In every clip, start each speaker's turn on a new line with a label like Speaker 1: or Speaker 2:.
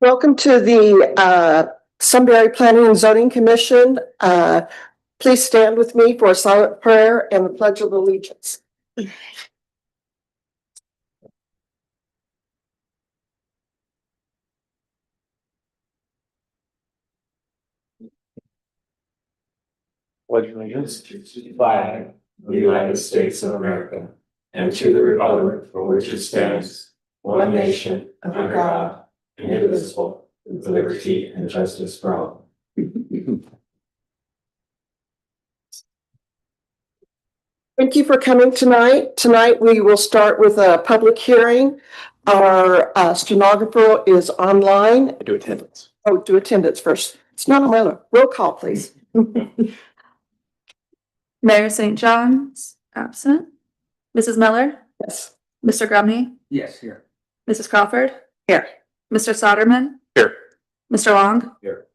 Speaker 1: Welcome to the Sunbury Planning and Zoning Commission. Please stand with me for a silent prayer and the Pledge of Allegiance.
Speaker 2: Pledge allegiance to the flag of the United States of America and to the republic for which it stands, one nation, under God, indivisible, with liberty and justice for all.
Speaker 1: Thank you for coming tonight. Tonight we will start with a public hearing. Our stenographer is online.
Speaker 2: Do attendance.
Speaker 1: Oh, do attendance first. It's not on my list. Roll call, please.
Speaker 3: Mayor St. John's absent. Mrs. Miller,
Speaker 1: Yes.
Speaker 3: Mr. Grumney,
Speaker 2: Yes, here.
Speaker 3: Mrs. Crawford.
Speaker 1: Here.
Speaker 3: Mr. Soderman.
Speaker 2: Here.
Speaker 3: Mr. Long.
Speaker 2: Here.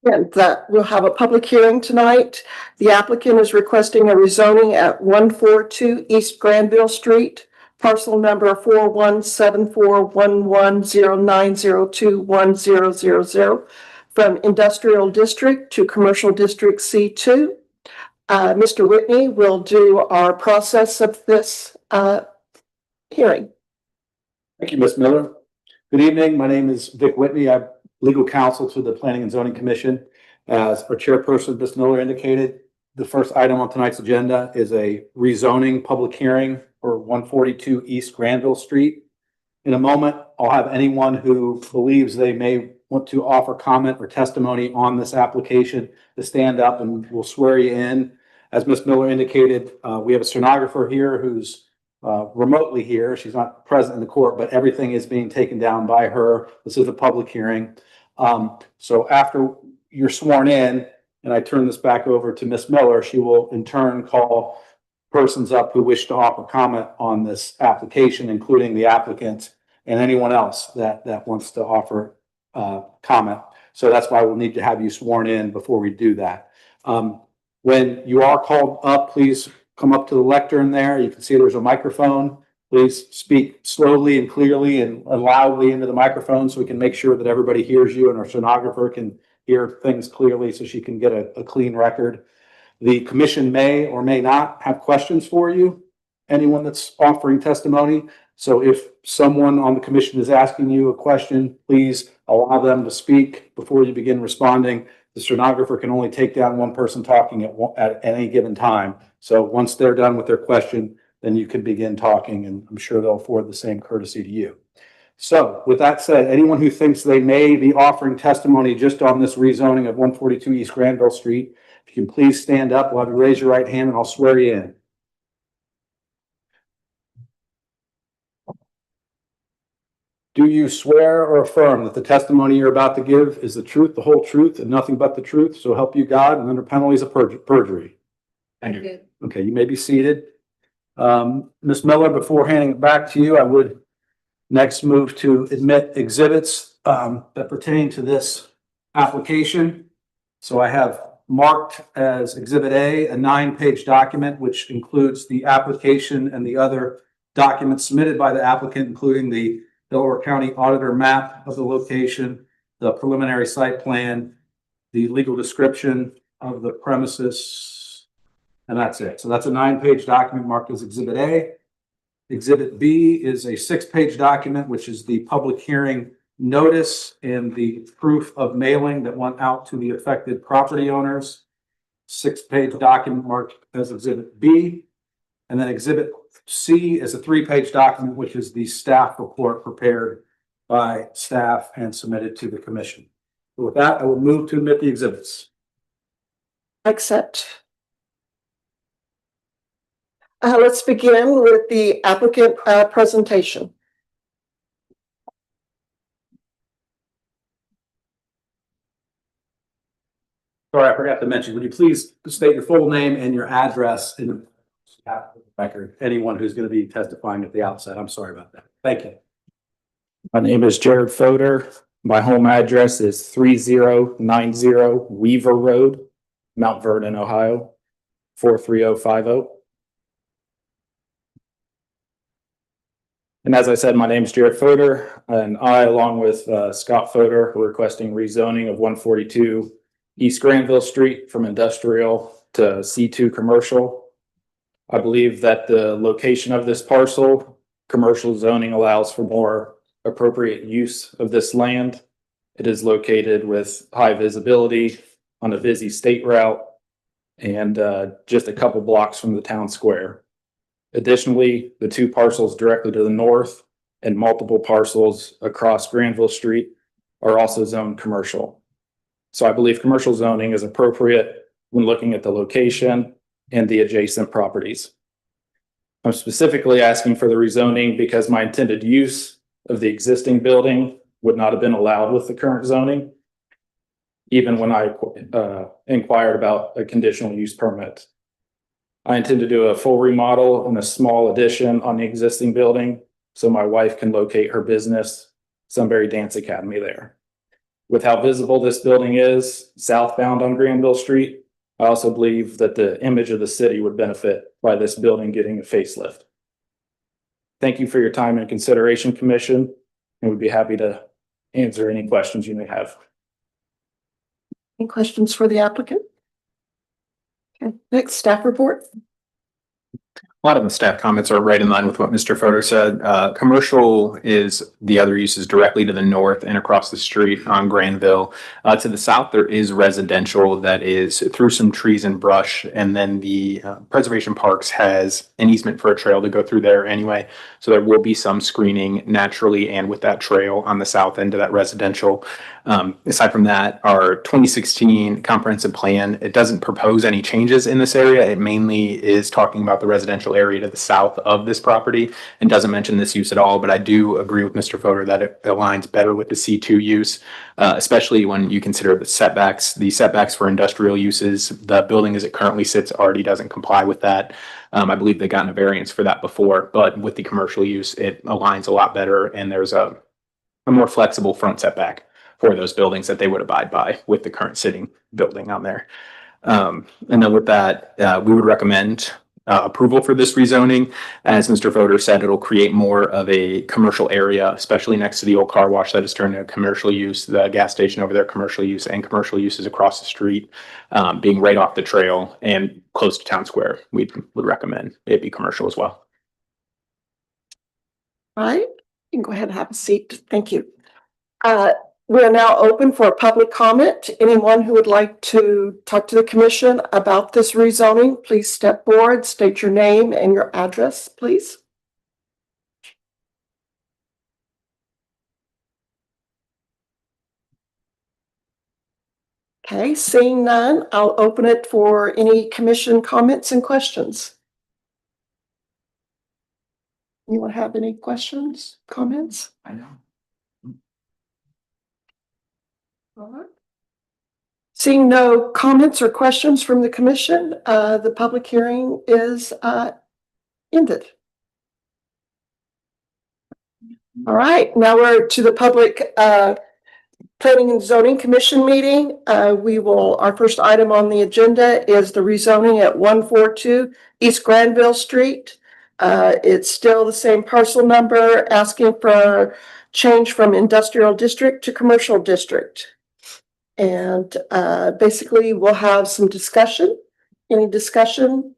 Speaker 1: And that we'll have a public hearing tonight. The applicant is requesting a rezoning at 142 East Granville Street, parcel number 41741109021000 from industrial district to commercial district C2. Mr. Whitney will do our process of this hearing.
Speaker 4: Thank you, Ms. Miller. Good evening. My name is Vic Whitney. I'm legal counsel to the Planning and Zoning Commission. As our chairperson, Ms. Miller, indicated, the first item on tonight's agenda is a rezoning public hearing for 142 East Granville Street. In a moment, I'll have anyone who believes they may want to offer comment or testimony on this application to stand up, and we'll swear you in. As Ms. Miller indicated, we have a stenographer here who's remotely here. She's not present in the court, but everything is being taken down by her. This is a public hearing. So after you're sworn in, and I turn this back over to Ms. Miller, she will in turn call persons up who wish to offer comment on this application, including the applicant and anyone else that wants to offer comment. So that's why we'll need to have you sworn in before we do that. When you are called up, please come up to the lectern there. You can see there's a microphone. Please speak slowly and clearly and loudly into the microphone so we can make sure that everybody hears you and our stenographer can hear things clearly so she can get a clean record. The commission may or may not have questions for you, anyone that's offering testimony. So if someone on the commission is asking you a question, please allow them to speak before you begin responding. The stenographer can only take down one person talking at any given time. So once they're done with their question, then you can begin talking, and I'm sure they'll afford the same courtesy to you. So with that said, anyone who thinks they may be offering testimony just on this rezoning of 142 East Granville Street, if you can please stand up, we'll have you raise your right hand and I'll swear you in. Do you swear or affirm that the testimony you're about to give is the truth, the whole truth, and nothing but the truth, so help you God, and under penalties of perjury?
Speaker 2: Thank you.
Speaker 4: Okay, you may be seated. Ms. Miller, before handing it back to you, I would next move to admit exhibits that pertain to this application. So I have marked as Exhibit A, a 9-page document, which includes the application and the other documents submitted by the applicant, including the Delaware County Auditor map of the location, the preliminary site plan, the legal description of the premises, and that's it. So that's a 9-page document marked as Exhibit A. Exhibit B is a 6-page document, which is the public hearing notice and the proof of mailing that went out to the affected property owners. 6-page document marked as Exhibit B. And then Exhibit C is a 3-page document, which is the staff report prepared by staff and submitted to the commission. So with that, I will move to admit the exhibits.
Speaker 1: Accept. Let's begin with the applicant presentation.
Speaker 4: Sorry, I forgot to mention, would you please state your full name and your address in the record, anyone who's going to be testifying at the outset. I'm sorry about that. Thank you.
Speaker 5: My name is Jared Fodor. My home address is 3090 Weaver Road, Mount Vernon, Ohio, 43050. And as I said, my name is Jared Fodor, and I, along with Scott Fodor, are requesting rezoning of 142 East Granville Street from industrial to C2 commercial. I believe that the location of this parcel, commercial zoning allows for more appropriate use of this land. It is located with high visibility on a busy state route and just a couple blocks from the town square. Additionally, the two parcels directly to the north and multiple parcels across Granville Street are also zoned commercial. So I believe commercial zoning is appropriate when looking at the location and the adjacent properties. I'm specifically asking for the rezoning because my intended use of the existing building would not have been allowed with the current zoning, even when I inquired about a conditional use permit. I intend to do a full remodel and a small addition on the existing building so my wife can locate her business, Sunbury Dance Academy, there. With how visible this building is southbound on Granville Street, I also believe that the image of the city would benefit by this building getting a facelift. Thank you for your time and consideration, Commission, and we'd be happy to answer any questions you may have.
Speaker 1: Any questions for the applicant? Okay, next, staff report.
Speaker 6: A lot of the staff comments are right in line with what Mr. Fodor said. Commercial is the other uses directly to the north and across the street on Granville. To the south, there is residential that is through some trees and brush. And then the Preservation Parks has an easement for a trail to go through there anyway. So there will be some screening naturally and with that trail on the south end of that residential. Aside from that, our 2016 comprehensive plan, it doesn't propose any changes in this area. It mainly is talking about the residential area to the south of this property and doesn't mention this use at all. But I do agree with Mr. Fodor that it aligns better with the C2 use, especially when you consider the setbacks. The setbacks for industrial uses, the building as it currently sits already doesn't comply with that. I believe they've gotten a variance for that before, but with the commercial use, it aligns a lot better and there's a more flexible front setback for those buildings that they would abide by with the current sitting building on there. And then with that, we would recommend approval for this rezoning. As Mr. Fodor said, it'll create more of a commercial area, especially next to the old car wash that is turned into commercial use, the gas station over there, commercial use, and commercial uses across the street, being right off the trail and close to town square. We would recommend it be commercial as well.
Speaker 1: All right, you can go ahead and have a seat. Thank you. We are now open for public comment. Anyone who would like to talk to the commission about this rezoning, please step forward, state your name and your address, please. Okay, seeing none, I'll open it for any commission comments and questions. Anyone have any questions, comments?
Speaker 5: I know.
Speaker 1: All right. Seeing no comments or questions from the commission, the public hearing is ended. All right, now we're to the public Planning and Zoning Commission meeting. Our first item on the agenda is the rezoning at 142 East Granville Street. It's still the same parcel number, asking for change from industrial district to commercial district. And basically we'll have some discussion. Any discussion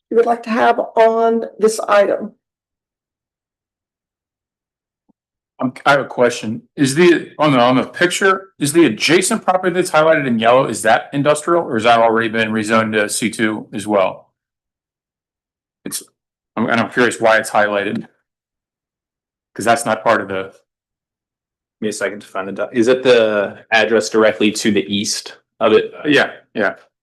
Speaker 1: you would like to have on this item?
Speaker 7: I have a question. Is on the picture, is the adjacent property that's highlighted in yellow, is that industrial or has that already been rezoned to C2 as well? I'm curious why it's highlighted. Because that's not part of the.
Speaker 6: Give me a second to find it. Is it the address directly to the east of it?
Speaker 7: Yeah.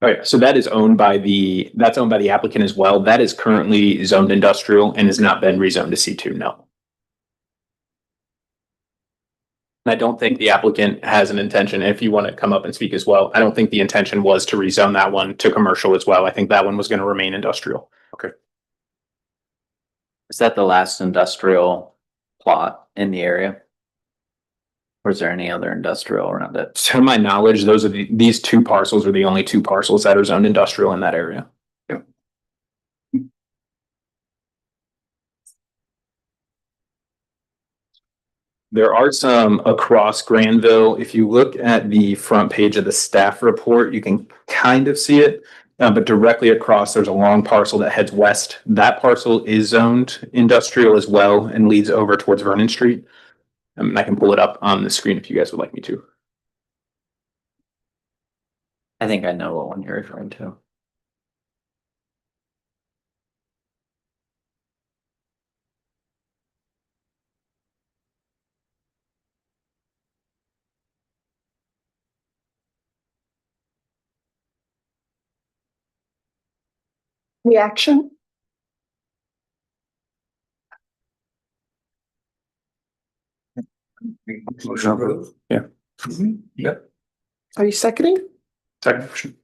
Speaker 6: Okay, so that's owned by the applicant as well. That is currently zoned industrial and has not been rezoned to C2, no. And I don't think the applicant has an intention, if you want to come up and speak as well, I don't think the intention was to rezone that one to commercial as well. I think that one was going to remain industrial.
Speaker 7: Okay.
Speaker 2: Is that the last industrial plot in the area? Or is there any other industrial around it?
Speaker 6: To my knowledge, these two parcels are the only two parcels that are zoned industrial in that area. There are some across Granville. If you look at the front page of the staff report, you can kind of see it. But directly across, there's a long parcel that heads west. That parcel is zoned industrial as well and leads over towards Vernon Street. I can pull it up on the screen if you guys would like me to.
Speaker 2: I think I know what one you're referring to.
Speaker 1: Reaction?
Speaker 7: Motion approved. Yeah. Yep.
Speaker 1: Are you seconding?
Speaker 7: Second motion.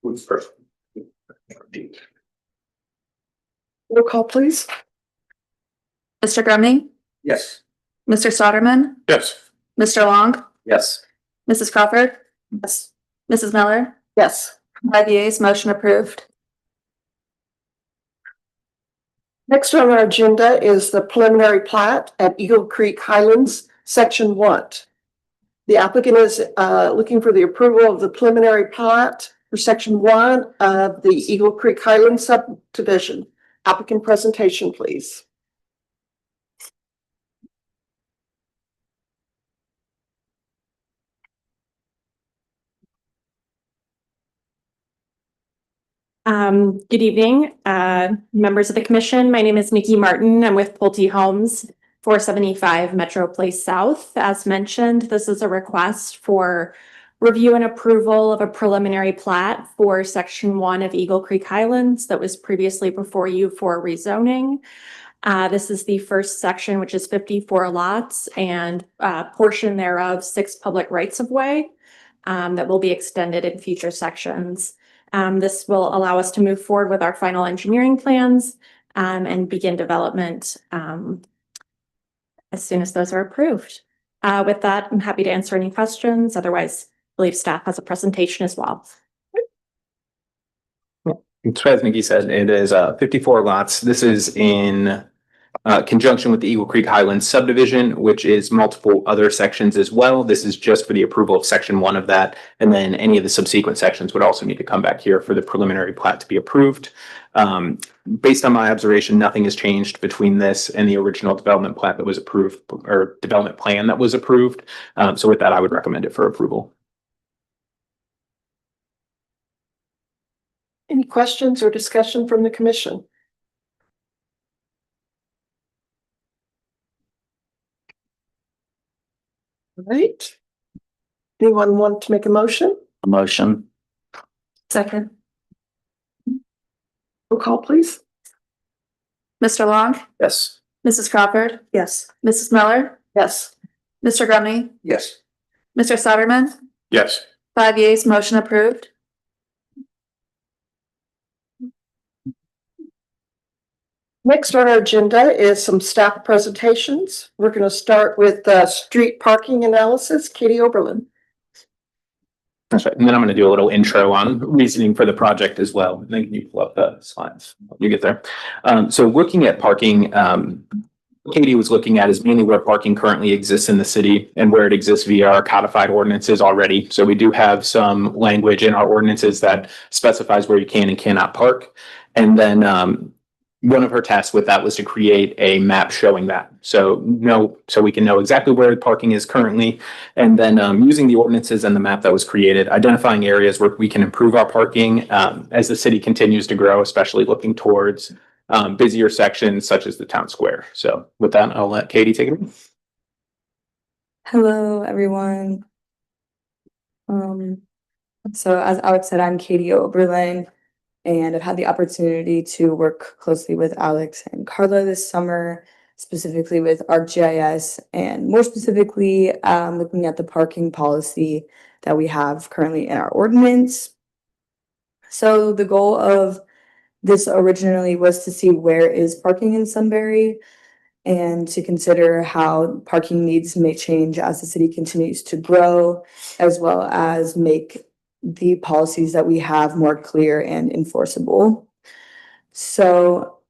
Speaker 7: Who's first?
Speaker 1: Roll call, please.
Speaker 3: Mr. Grumney,
Speaker 7: Yes.
Speaker 3: Mr. Soderman,
Speaker 7: Yes.
Speaker 3: Mr. Long,
Speaker 7: Yes.
Speaker 3: Mrs. Crawford,
Speaker 1: Yes.
Speaker 3: Mrs. Miller,
Speaker 1: Yes.
Speaker 3: 5 yeas, motion approved.
Speaker 1: Next on our agenda is the preliminary plat at Eagle Creek Highlands, Section 1. The applicant is looking for the approval of the preliminary plat for Section 1 of the Eagle Creek Highlands subdivision. Applicant presentation, please.
Speaker 8: Good evening, members of the commission. My name is Nikki Martin. I'm with Pulte Homes, 475 Metro Place South. As mentioned, this is a request for review and approval of a preliminary plat for Section 1 of Eagle Creek Highlands that was previously before you for rezoning. This is the first section, which is 54 lots and portion thereof 6 public rights of way that will be extended in future sections. This will allow us to move forward with our final engineering plans and begin development as soon as those are approved. With that, I'm happy to answer any questions. Otherwise, I believe staff has a presentation as well.
Speaker 6: As Nikki said, it is 54 lots. This is in conjunction with the Eagle Creek Highlands subdivision, which is multiple other sections as well. This is just for the approval of Section 1 of that. And then any of the subsequent sections would also need to come back here for the preliminary plat to be approved. Based on my observation, nothing has changed between this and the original development plat that was approved, or development plan that was approved. So with that, I would recommend it for approval.
Speaker 1: Any questions or discussion from the commission? All right. Anyone want to make a motion?
Speaker 2: A motion.
Speaker 3: Second.
Speaker 1: Roll call, please.
Speaker 3: Mr. Long,
Speaker 7: Yes.
Speaker 3: Mrs. Crawford,
Speaker 1: Yes.
Speaker 3: Mrs. Miller,
Speaker 1: Yes.
Speaker 3: Mr. Grumney,
Speaker 7: Yes.
Speaker 3: Mr. Soderman,
Speaker 7: Yes.
Speaker 3: 5 yeas, motion approved.
Speaker 1: Next on our agenda is some staff presentations. We're going to start with street parking analysis. Katie Oberlin.
Speaker 6: That's right. And then I'm going to do a little intro on reasoning for the project as well. And then can you pull up the slides when you get there? So looking at parking, Katie was looking at is mainly where parking currently exists in the city and where it exists via our codified ordinances already. So we do have some language in our ordinances that specifies where you can and cannot park. And then one of her tasks with that was to create a map showing that. So we can know exactly where the parking is currently. And then using the ordinances and the map that was created, identifying areas where we can improve our parking as the city continues to grow, especially looking towards busier sections such as the town square. So with that, I'll let Katie take it away.
Speaker 9: Hello, everyone. So as Alex said, I'm Katie Oberlin, and I've had the opportunity to work closely with Alex and Carla this summer, specifically with ArcGIS, and more specifically, looking at the parking policy that we have currently in our ordinance. So the goal of this originally was to see where is parking in Sunbury and to consider how parking needs may change as the city continues to grow, as well as make the policies that we have more clear and enforceable. So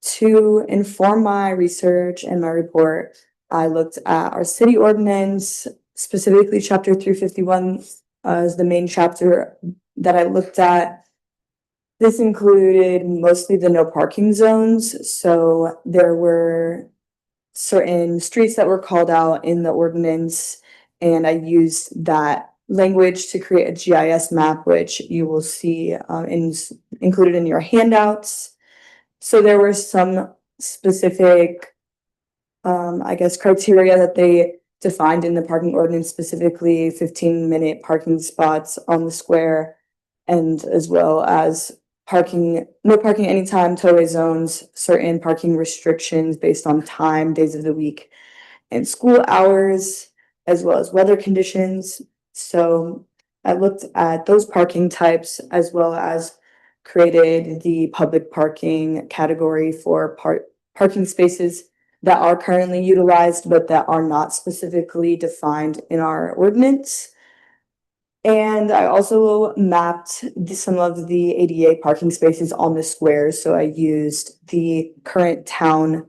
Speaker 9: to inform my research and my report, I looked at our city ordinance, specifically chapter 351 is the main chapter that I looked at. This included mostly the no parking zones, so there were certain streets that were called out in the ordinance, and I used that language to create a GIS map, which you will see included in your handouts. So there were some specific, I guess, criteria that they defined in the parking ordinance, specifically 15-minute parking spots on the square, and as well as no parking anytime, tollway zones, certain parking restrictions based on time, days of the week, and school hours, as well as weather conditions. So I looked at those parking types as well as created the public parking category for parking spaces that are currently utilized, but that are not specifically defined in our ordinance. And I also mapped some of the ADA parking spaces on the square. So I used the current town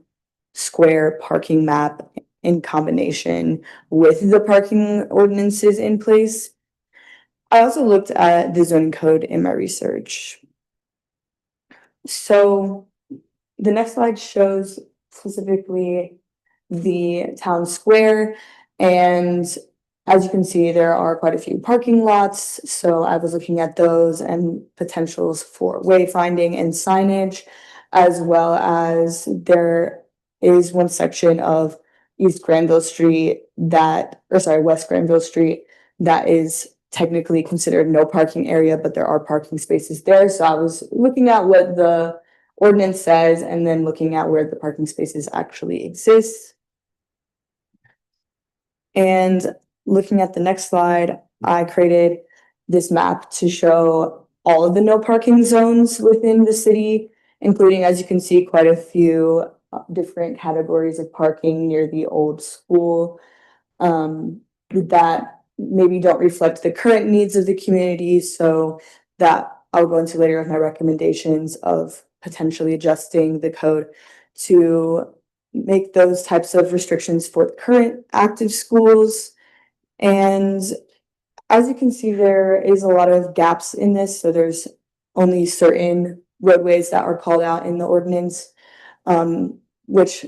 Speaker 9: square parking map in combination with the parking ordinances in place. I also looked at the zoning code in my research. So the next slide shows specifically the town square, and as you can see, there are quite a few parking lots. So I was looking at those and potentials for wayfinding and signage, as well as there is one section of West Granville Street that is technically considered no parking area, but there are parking spaces there. So I was looking at what the ordinance says and then looking at where the parking spaces actually exist. And looking at the next slide, I created this map to show all of the no parking zones within the city, including, as you can see, quite a few different categories of parking near the old school that maybe don't reflect the current needs of the community. So that I'll go into later with my recommendations of potentially adjusting the code to make those types of restrictions for the current active schools. And as you can see, there is a lot of gaps in this. So there's only certain roadways that are called out in the ordinance, which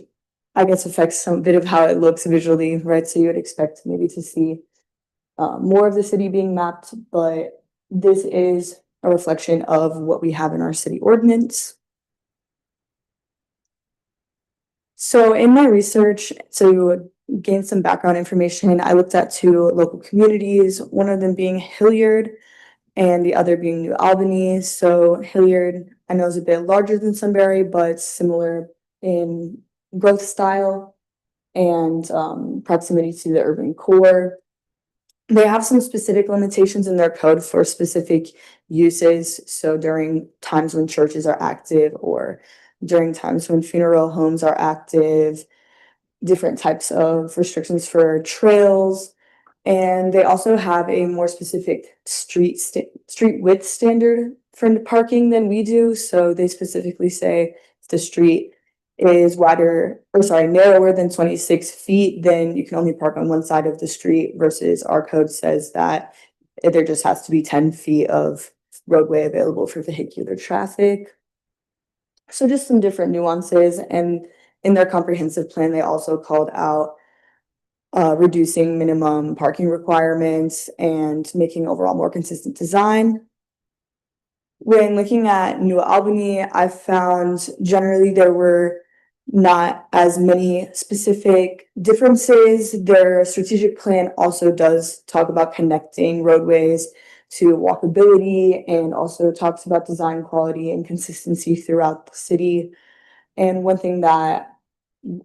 Speaker 9: I guess affects some bit of how it looks visually, right? So you would expect maybe to see more of the city being mapped, but this is a reflection of what we have in our city ordinance. So in my research, to gain some background information, I looked at two local communities, one of them being Hilliard and the other being New Albany. So Hilliard, I know, is a bit larger than Sunbury, but similar in growth style and proximity to the urban core. They have some specific limitations in their code for specific uses. So during times when churches are active or during times when funeral homes are active, different types of restrictions for trails. And they also have a more specific street width standard for parking than we do. So they specifically say if the street is narrower than 26 feet, then you can only park on one side of the street, versus our code says that there just has to be 10 feet of roadway available for vehicular traffic. So just some different nuances. And in their comprehensive plan, they also called out reducing minimum parking requirements and making overall more consistent design. When looking at New Albany, I found generally there were not as many specific differences. Their strategic plan also does talk about connecting roadways to walkability and also talks about design quality and consistency throughout the city. And one thing that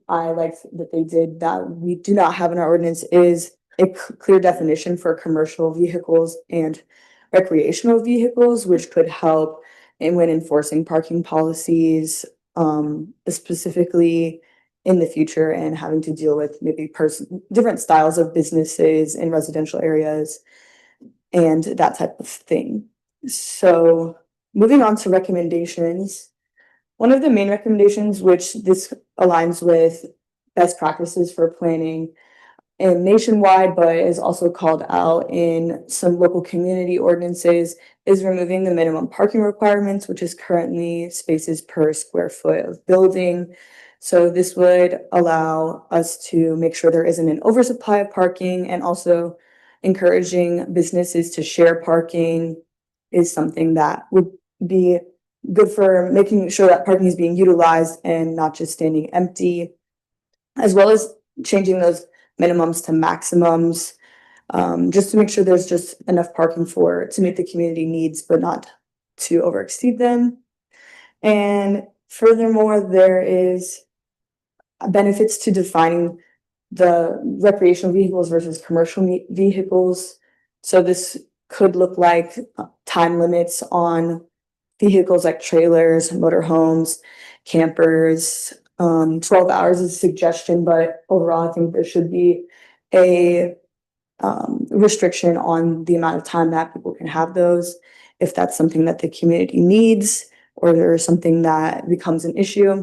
Speaker 9: I liked that they did that we do not have in our ordinance is a clear definition for commercial vehicles and recreational vehicles, which could help when enforcing parking policies, specifically in the future, and having to deal with maybe different styles of businesses in residential areas and that type of thing. So moving on to recommendations, one of the main recommendations, which this aligns with best practices for planning and nationwide, but is also called out in some local community ordinances, is removing the minimum parking requirements, which is currently spaces per square foot of building. So this would allow us to make sure there isn't an oversupply of parking, and also encouraging businesses to share parking is something that would be good for making sure that parking is being utilized and not just standing empty, as well as changing those minimums to maximums, just to make sure there's just enough parking to meet the community needs, but not to overexceed them. And furthermore, there is benefits to defining the recreational vehicles versus commercial vehicles. So this could look like time limits on vehicles like trailers, motorhomes, campers. 12 hours is a suggestion, but overall, I think there should be a restriction on the amount of time that people can have those, if that's something that the community needs, or there's something that becomes an issue.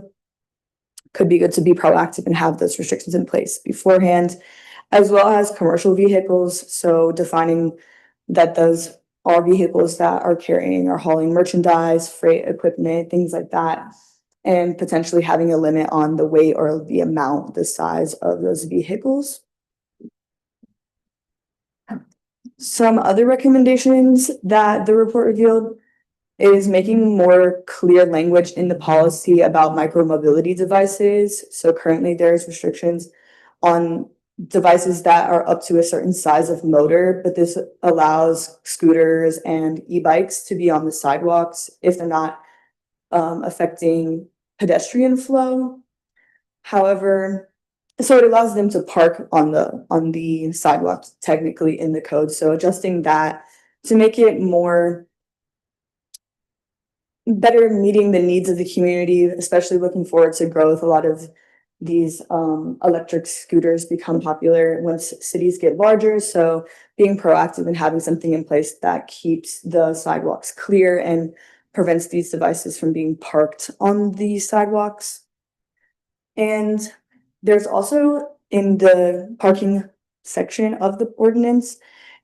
Speaker 9: Could be good to be proactive and have those restrictions in place beforehand, as well as commercial vehicles. So defining that those are vehicles that are carrying or hauling merchandise, freight, equipment, things like that, and potentially having a limit on the weight or the amount, the size of those vehicles. Some other recommendations that the report revealed is making more clear language in the policy about micromobility devices. So currently there's restrictions on devices that are up to a certain size of motor, but this allows scooters and e-bikes to be on the sidewalks if they're not affecting pedestrian flow. However, so it allows them to park on the sidewalk technically in the code. So adjusting that to make it more better meeting the needs of the community, especially looking forward to growth. A lot of these electric scooters become popular once cities get larger. So being proactive and having something in place that keeps the sidewalks clear and prevents these devices from being parked on the sidewalks. And there's also in the parking section of the ordinance,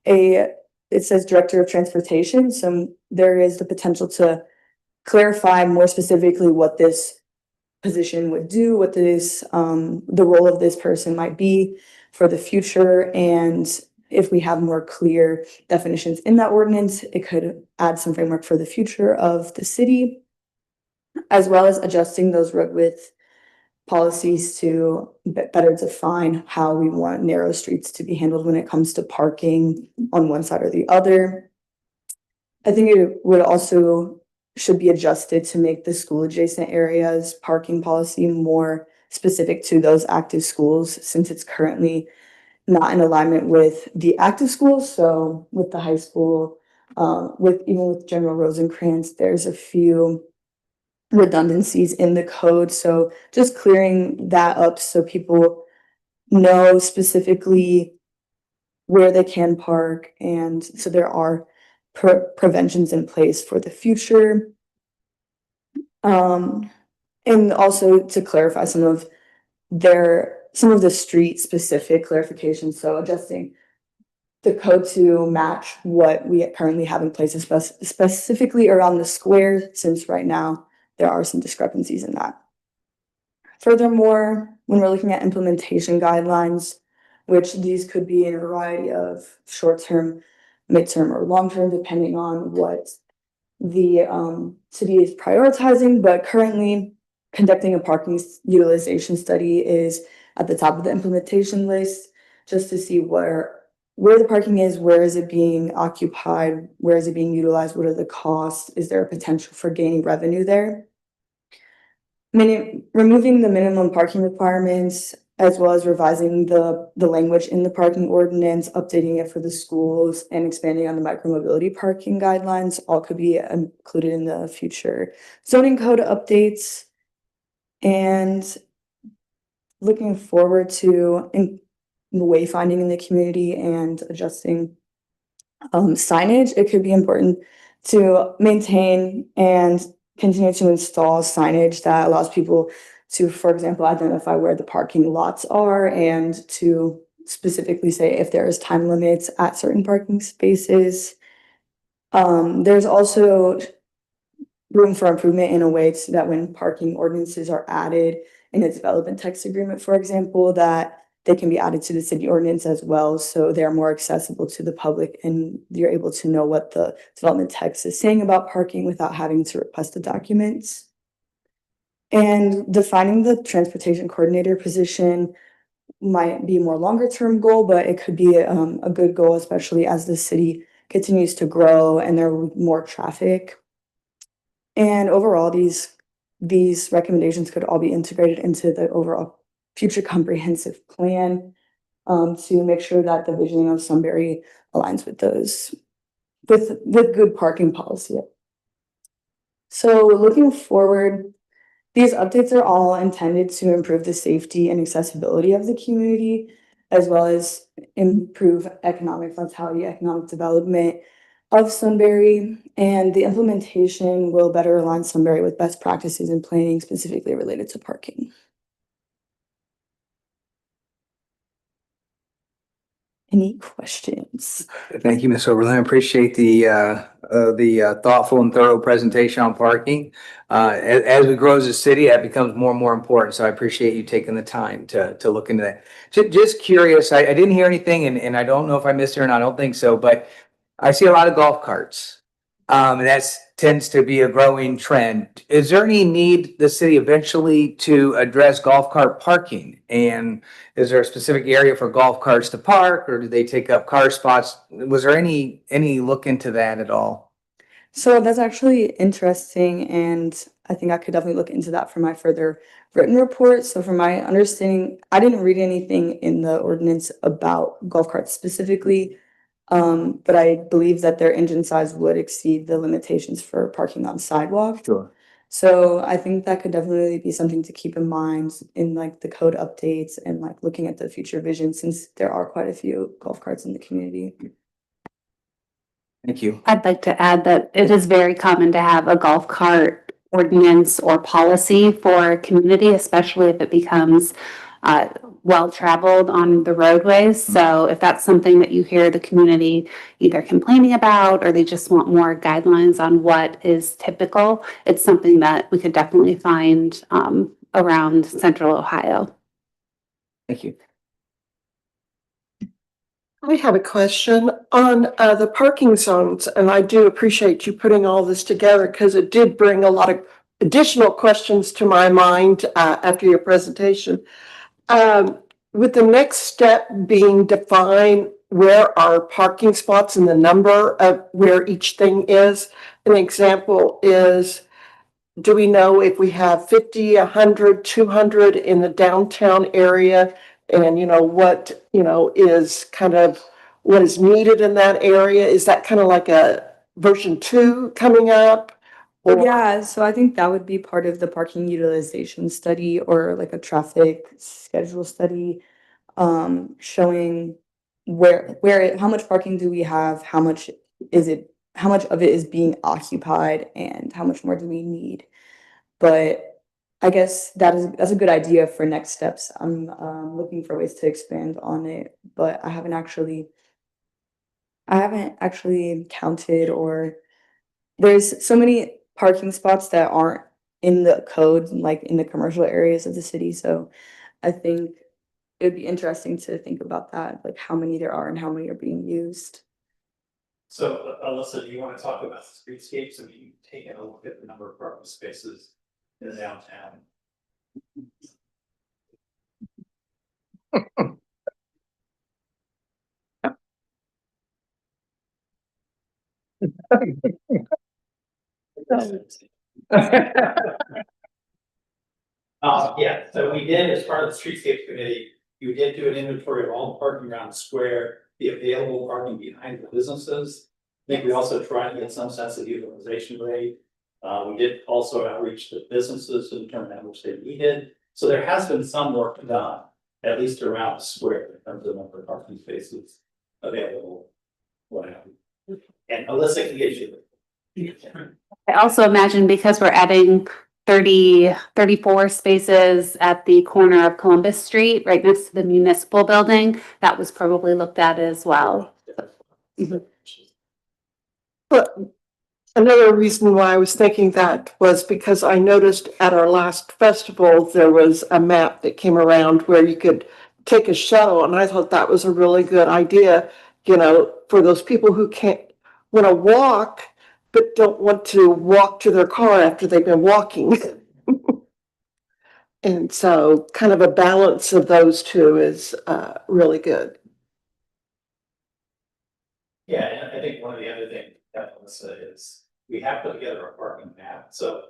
Speaker 9: it says Director of Transportation. So there is the potential to clarify more specifically what this position would do, what this the role of this person might be for the future. And if we have more clear definitions in that ordinance, it could add some framework for the future of the city, as well as adjusting those road width policies to better define how we want narrow streets to be handled when it comes to parking on one side or the other. I think it would also should be adjusted to make the school adjacent areas parking policy more specific to those active schools, since it's currently not in alignment with the active schools. So with the high school, with General Rosencrantz, there's a few redundancies in the code. So just clearing that up so people know specifically where they can park, and so there are preventions in place for the future. And also to clarify some of the street specific clarifications. So adjusting the code to match what we currently have in place, specifically around the square, since right now there are some discrepancies in that. Furthermore, when we're looking at implementation guidelines, which these could be in a variety of short-term, midterm, or long-term, depending on what the city is prioritizing, but currently conducting a parking utilization study is at the top of the implementation list, just to see where the parking is, where is it being occupied, where is it being utilized, what are the costs, is there a potential for gaining revenue there? Removing the minimum parking requirements, as well as revising the language in the parking ordinance, updating it for the schools, and expanding on the micromobility parking guidelines, all could be included in the future zoning code updates. And looking forward to wayfinding in the community and adjusting signage, it could be important to maintain and continue to install signage that allows people to, for example, identify where the parking lots are and to specifically say if there is time limits at certain parking spaces. There's also room for improvement in a way so that when parking ordinances are added in a development text agreement, for example, that they can be added to the city ordinance as well, so they're more accessible to the public and you're able to know what the development text is saying about parking without having to request the documents. And defining the transportation coordinator position might be a more longer term goal, but it could be a good goal, especially as the city continues to grow and there are more traffic. And overall, these recommendations could all be integrated into the overall future comprehensive plan to make sure that the visioning of Sunbury aligns with those, with good parking policy. So looking forward, these updates are all intended to improve the safety and accessibility of the community, as well as improve economic vitality, economic development of Sunbury, and the implementation will better align Sunbury with best practices in planning specifically related to parking. Any questions?
Speaker 10: Thank you, Ms. Oberlin. I appreciate the thoughtful and thorough presentation on parking. As we grow as a city, that becomes more and more important. So I appreciate you taking the time to look into that. Just curious, I didn't hear anything, and I don't know if I missed it or not. I don't think so, but I see a lot of golf carts. And that tends to be a growing trend. Is there any need the city eventually to address golf cart parking? And is there a specific area for golf carts to park, or do they take up car spots? Was there any look into that at all?
Speaker 9: So that's actually interesting, and I think I could definitely look into that for my further written report. So from my understanding, I didn't read anything in the ordinance about golf carts specifically. But I believe that their engine size would exceed the limitations for parking on sidewalk.
Speaker 10: Sure.
Speaker 9: So I think that could definitely be something to keep in mind in like the code updates and like looking at the future vision, since there are quite a few golf carts in the community.
Speaker 10: Thank you.
Speaker 11: I'd like to add that it is very common to have a golf cart ordinance or policy for a community, especially if it becomes well-traveled on the roadways. So if that's something that you hear the community either complaining about, or they just want more guidelines on what is typical, it's something that we could definitely find around Central Ohio.
Speaker 10: Thank you.
Speaker 1: I have a question on the parking zones, and I do appreciate you putting all this together because it did bring a lot of additional questions to my mind after your presentation. With the next step being define where are parking spots and the number of where each thing is. An example is, do we know if we have 50, 100, 200 in the downtown area? And what, is kind of what is needed in that area? Is that kind of like a version 2 coming up? Or
Speaker 9: Yeah, so I think that would be part of the parking utilization study or like a traffic schedule study, showing how much parking do we have, how much of it is being occupied, and how much more do we need. But I guess that's a good idea for next steps. I'm looking for ways to expand on it, but I haven't actually counted, or there's so many parking spots that aren't in the code, like in the commercial areas of the city. So I think it would be interesting to think about that, like how many there are and how many are being used.
Speaker 5: So Alyssa, do you want to talk about the streetscapes? I mean, you've taken a look at the number of parking spaces in the downtown.
Speaker 2: Yeah, so we did, as part of the streetscape committee, you did do an inventory of all parking around the square, the available parking behind the businesses. I think we also tried to get some sense of utilization rate. We did also outreach to businesses to determine how much they needed. So there has been some work done, at least around the square, in terms of number of parking spaces available. Whatever. And Alyssa can get you.
Speaker 11: I also imagine because we're adding 34 spaces at the corner of Columbus Street, right next to the municipal building. That was probably looked at as well.
Speaker 1: But another reason why I was thinking that was because I noticed at our last festival, there was a map that came around where you could take a shuttle, and I thought that was a really good idea, for those people who can't want to walk, but don't want to walk to their car after they've been walking. And so kind of a balance of those two is really good.
Speaker 5: Yeah, and I think one of the other things that Melissa is, we have put together a parking map, so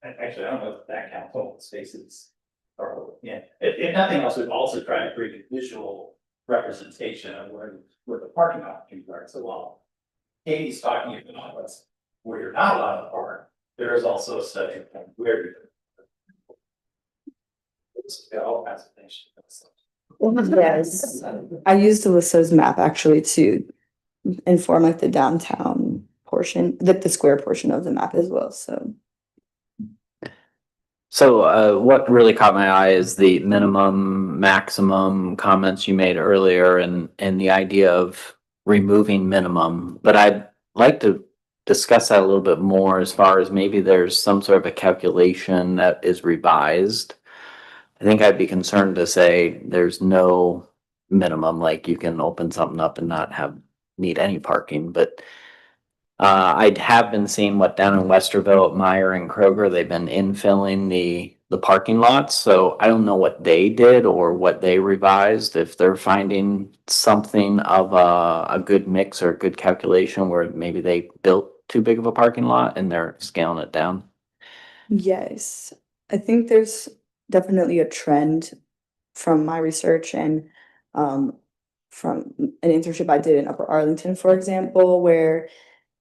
Speaker 5: actually, I don't know if that counts total spaces. Or, yeah, if nothing else, we've also tried to create a visual representation of where the parking opportunities are. So while Katie's talking about where you're not allowed to park, there is also a study of where you're. All kinds of things.
Speaker 9: Yes, I used Alyssa's map actually to inform like the downtown portion, the square portion of the map as well, so.
Speaker 12: So what really caught my eye is the minimum, maximum comments you made earlier and the idea of removing minimum. But I'd like to discuss that a little bit more as far as maybe there's some sort of a calculation that is revised. I think I'd be concerned to say there's no minimum, like you can open something up and not need any parking, but I have been seeing what down in Westerville at Meyer and Kroger, they've been infilling the parking lots. So I don't know what they did or what they revised, if they're finding something of a good mix or a good calculation where maybe they built too big of a parking lot and they're scaling it down.
Speaker 9: Yes, I think there's definitely a trend from my research and from an internship I did in Upper Arlington, for example, where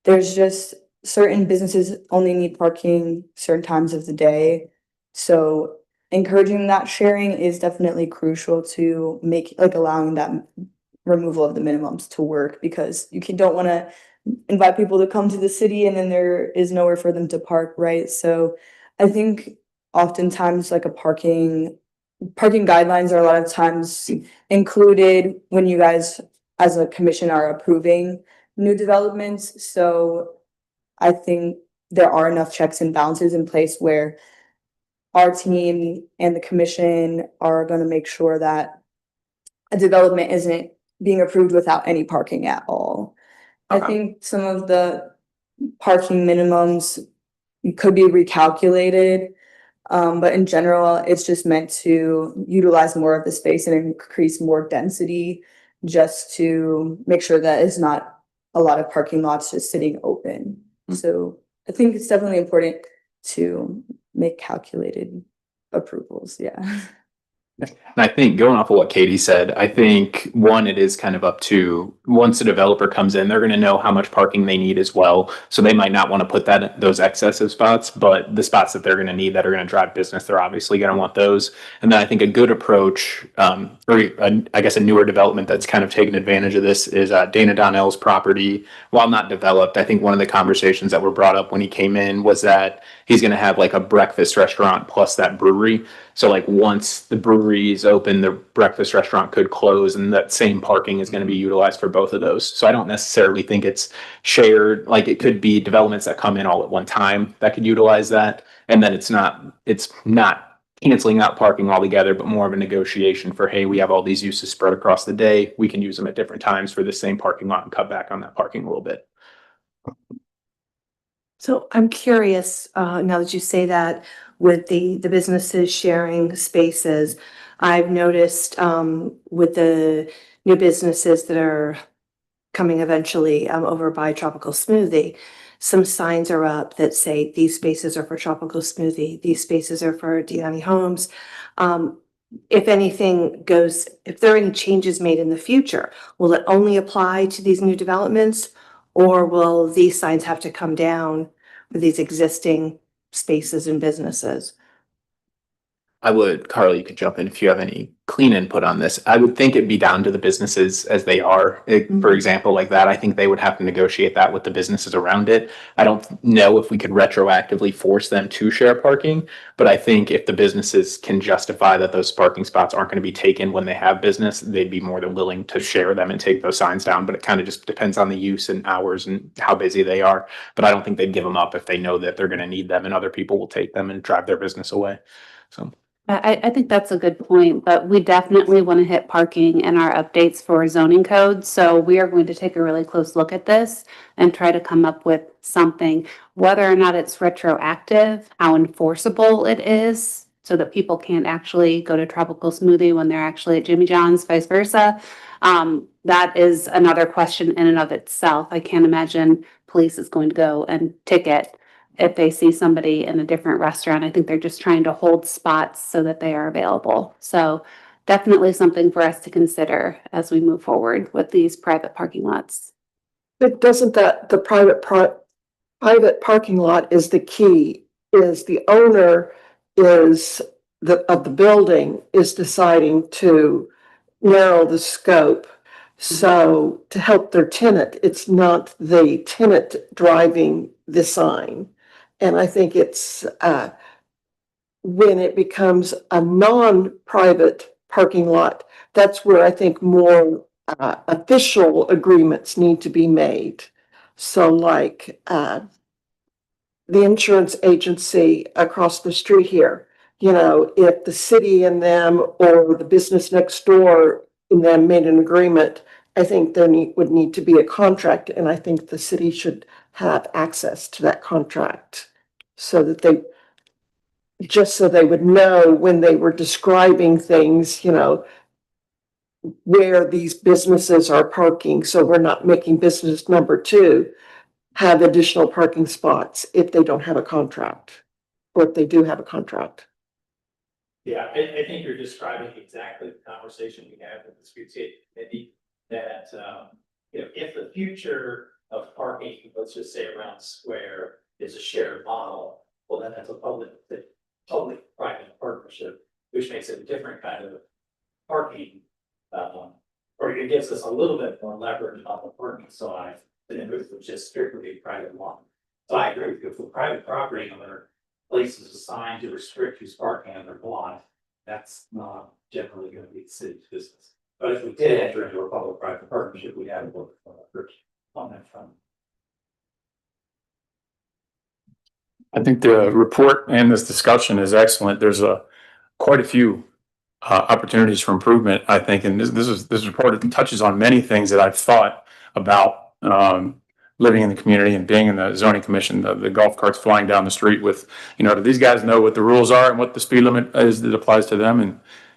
Speaker 9: there's just certain businesses only need parking certain times of the day. So encouraging that sharing is definitely crucial to make, like, allowing that removal of the minimums to work, because don't want to invite people to come to the city and then there is nowhere for them to park, right? So I think oftentimes like parking guidelines are a lot of times included when you guys as a commission are approving new developments. So I think there are enough checks and balances in place where our team and the commission are going to make sure that a development isn't being approved without any parking at all. I think some of the parking minimums could be recalculated, but in general, it's just meant to utilize more of the space and increase more density, just to make sure that it's not a lot of parking lots just sitting open. So I think it's definitely important to make calculated approvals. Yeah.
Speaker 6: And I think going off of what Katie said, I think one, it is kind of up to once a developer comes in, they're going to know how much parking they need as well. So they might not want to put those excessive spots, but the spots that they're going to need that are going to drive business, they're obviously going to want those. And then I think a good approach, I guess a newer development that's kind of taken advantage of this is Dana Donnell's property. While not developed, I think one of the conversations that were brought up when he came in was that he's going to have like a breakfast restaurant plus that brewery. So like once the brewery is open, the breakfast restaurant could close and that same parking is going to be utilized for both of those. So I don't necessarily think it's shared. Like it could be developments that come in all at one time that could utilize that. And then it's not canceling out parking altogether, but more of a negotiation for, hey, we have all these uses spread across the day. We can use them at different times for the same parking lot and cut back on that parking a little bit.
Speaker 13: So I'm curious, now that you say that, with the businesses sharing spaces, I've noticed with the new businesses that are coming eventually over by Tropical Smoothie, some signs are up that say these spaces are for Tropical Smoothie, these spaces are for Deani Homes. If anything goes, if there are any changes made in the future, will it only apply to these new developments, or will these signs have to come down for these existing spaces and businesses?
Speaker 6: I would, Carly, you could jump in if you have any clean input on this. I would think it'd be down to the businesses as they are. For example, like that, I think they would have to negotiate that with the businesses around it. I don't know if we could retroactively force them to share parking, but I think if the businesses can justify that those parking spots aren't going to be taken when they have business, they'd be more than willing to share them and take those signs down. But it kind of just depends on the use and hours and how busy they are. But I don't think they'd give them up if they know that they're going to need them and other people will take them and drive their business away. So.
Speaker 11: I think that's a good point, but we definitely want to hit parking in our updates for zoning codes. So we are going to take a really close look at this and try to come up with something, whether or not it's retroactive, how enforceable it is, so that people can't actually go to Tropical Smoothie when they're actually at Jimmy John's, vice versa. That is another question in and of itself. I can't imagine police is going to go and ticket if they see somebody in a different restaurant. I think they're just trying to hold spots so that they are available. So definitely something for us to consider as we move forward with these private parking lots.
Speaker 1: But doesn't the private parking lot is the key, is the owner of the building is deciding to narrow the scope. So to help their tenant, it's not the tenant driving the sign. And I think it's when it becomes a non-private parking lot, that's where I think more official agreements need to be made. So like the insurance agency across the street here, you know, if the city and them or the business next door and them made an agreement, I think there would need to be a contract, and I think the city should have access to that contract so that they would know when they were describing things, you know, where these businesses are parking. So we're not making business number 2 have additional parking spots if they don't have a contract, or if they do have a contract.
Speaker 5: Yeah, I think you're describing exactly the conversation we had with the street safety committee, that, if the future of parking, let's just say around the square, is a shared model, well, then that's a public-private partnership, which makes it a different kind of parking, or it gives us a little bit more leverage on the parking side than if it was just strictly a private lawn. So I agree with you, if a private property owner places a sign to restrict who's parking on their block, that's not generally going to be the city's business. But if we did enter into a public-private partnership, we have to work on that front.
Speaker 7: I think the report and this discussion is excellent. There's quite a few opportunities for improvement, I think, and this report touches on many things that I've thought about living in the community and being in the zoning commission. The golf carts flying down the street with, do these guys know what the rules are and what the speed limit is that applies to them,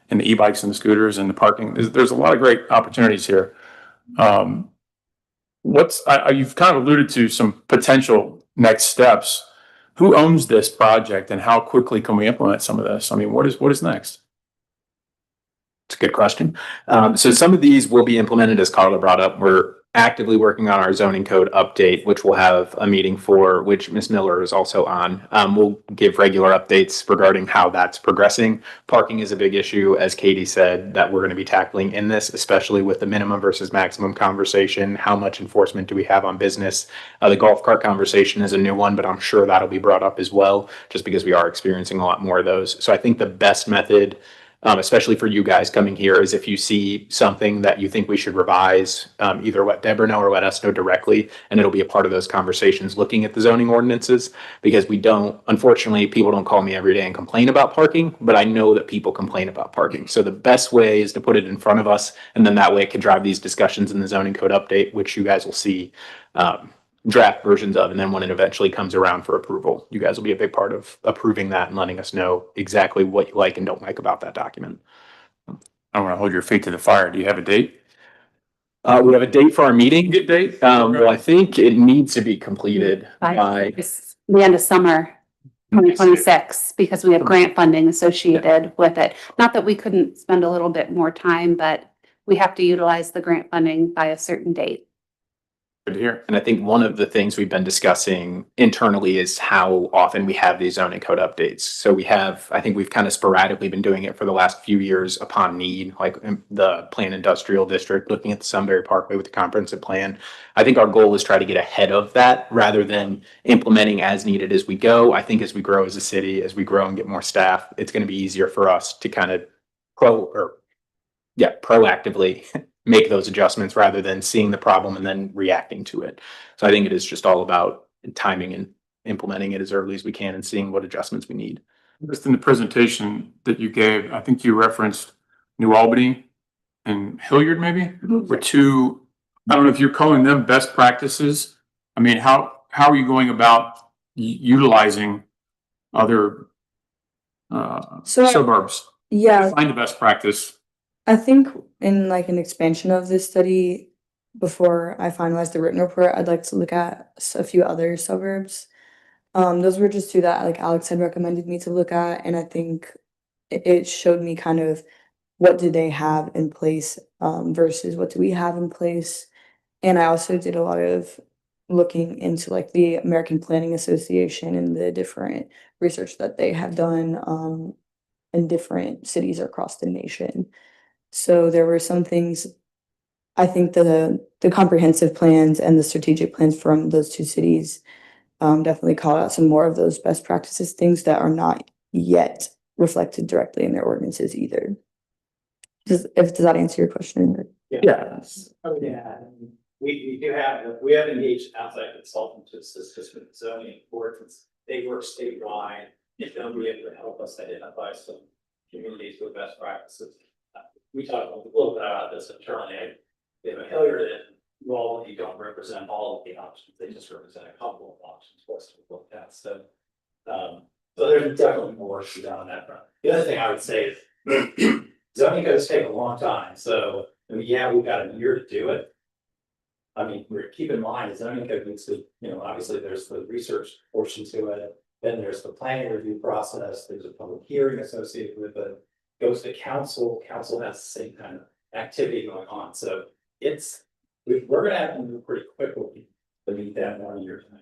Speaker 7: and the e-bikes and the scooters and the parking. There's a lot of great opportunities here. You've kind of alluded to some potential next steps. Who owns this project and how quickly can we implement some of this? I mean, what is next?
Speaker 6: It's a good question. So some of these will be implemented, as Carla brought up. We're actively working on our zoning code update, which we'll have a meeting for, which Ms. Miller is also on. We'll give regular updates regarding how that's progressing. Parking is a big issue, as Katie said, that we're going to be tackling in this, especially with the minimum versus maximum conversation. How much enforcement do we have on business? The golf cart conversation is a new one, but I'm sure that'll be brought up as well, just because we are experiencing a lot more of those. So I think the best method, especially for you guys coming here, is if you see something that you think we should revise, either let Deborah know or let us know directly, and it'll be a part of those conversations looking at the zoning ordinances, because unfortunately, people don't call me every day and complain about parking, but I know that people complain about parking. So the best way is to put it in front of us, and then that way it can drive these discussions in the zoning code update, which you guys will see draft versions of, and then when it eventually comes around for approval, you guys will be a big part of approving that and letting us know exactly what you like and don't like about that document.
Speaker 7: I want to hold your feet to the fire. Do you have a date?
Speaker 6: We have a date for our meeting.
Speaker 7: Good date?
Speaker 6: Well, I think it needs to be completed by
Speaker 11: The end of summer 2026, because we have grant funding associated with it. Not that we couldn't spend a little bit more time, but we have to utilize the grant funding by a certain date.
Speaker 7: Good to hear.
Speaker 6: And I think one of the things we've been discussing internally is how often we have these zoning code updates. So we have, I think we've kind of sporadically been doing it for the last few years upon need, like in the Planned Industrial District, looking at the Sunbury Parkway with the comprehensive plan. I think our goal is try to get ahead of that rather than implementing as needed as we go. I think as we grow as a city, as we grow and get more staff, it's going to be easier for us to kind of proactively make those adjustments rather than seeing the problem and then reacting to it. So I think it is just all about timing and implementing it as early as we can and seeing what adjustments we need.
Speaker 7: Just in the presentation that you gave, I think you referenced New Albany and Hilliard maybe were two, I don't know if you're calling them best practices. I mean, how are you going about utilizing other suburbs?
Speaker 9: Yeah,
Speaker 7: Find the best practice.
Speaker 9: I think in like an expansion of this study, before I finalize the written report, I'd like to look at a few other suburbs. Those were just two that like Alex had recommended me to look at, and I think it showed me kind of what do they have in place versus what do we have in place. And I also did a lot of looking into like the American Planning Association and the different research that they have done in different cities across the nation. So there were some things, I think the comprehensive plans and the strategic plans from those two cities definitely call out some more of those best practices, things that are not yet reflected directly in their ordinances either. Does that answer your question?
Speaker 5: Yes.
Speaker 2: Yeah, we do have, we have engaged an outside consultant to assist us with zoning ordinance. They work statewide, and they'll be able to help us identify some communities with best practices. We talked a little bit about this internally. They have a Hilliard and Raleigh, you don't represent all of the options, they just represent a couple of options for us to look at. So there's definitely more work to be done on that front. The other thing I would say is zoning codes take a long time. So I mean, yeah, we've got a year to do it. I mean, keep in mind, zoning code needs to, obviously there's the research portion to it. Then there's the planning review process. There's a public hearing associated with it. Goes to council. Council has the same kind of activity going on. So we're going to have to move pretty quickly to meet that 1 year time.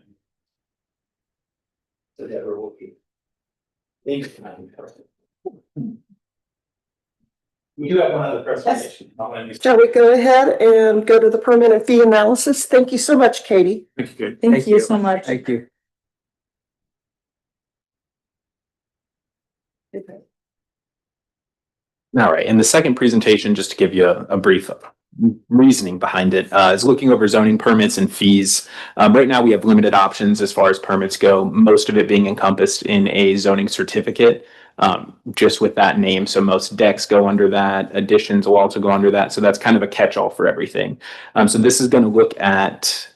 Speaker 2: So Deborah will keep. We do have one other presentation.
Speaker 1: Shall we go ahead and go to the permit and fee analysis? Thank you so much, Katie.
Speaker 7: Thank you.
Speaker 9: Thank you so much.
Speaker 10: Thank you.
Speaker 6: All right, and the second presentation, just to give you a brief reasoning behind it, is looking over zoning permits and fees. Right now, we have limited options as far as permits go, most of it being encompassed in a zoning certificate, just with that name. So most decks go under that, additions will also go under that. So that's kind of a catch-all for everything. So this is going to look at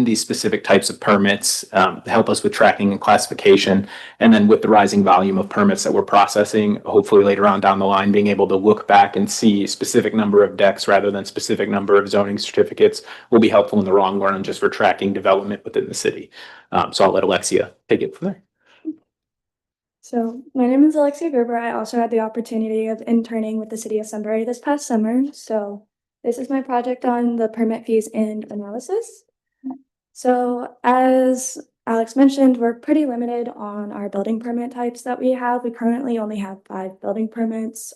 Speaker 6: these specific types of permits, help us with tracking and classification, and then with the rising volume of permits that we're processing, hopefully later on down the line, being able to look back and see specific number of decks rather than specific number of zoning certificates will be helpful in the long run just for tracking development within the city. So I'll let Alexia take it from there.
Speaker 14: So my name is Alexia Gerber. I also had the opportunity of interning with the city of Sunbury this past summer. So this is my project on the permit fees and analysis. So as Alex mentioned, we're pretty limited on our building permit types that we have. We currently only have 5 building permits,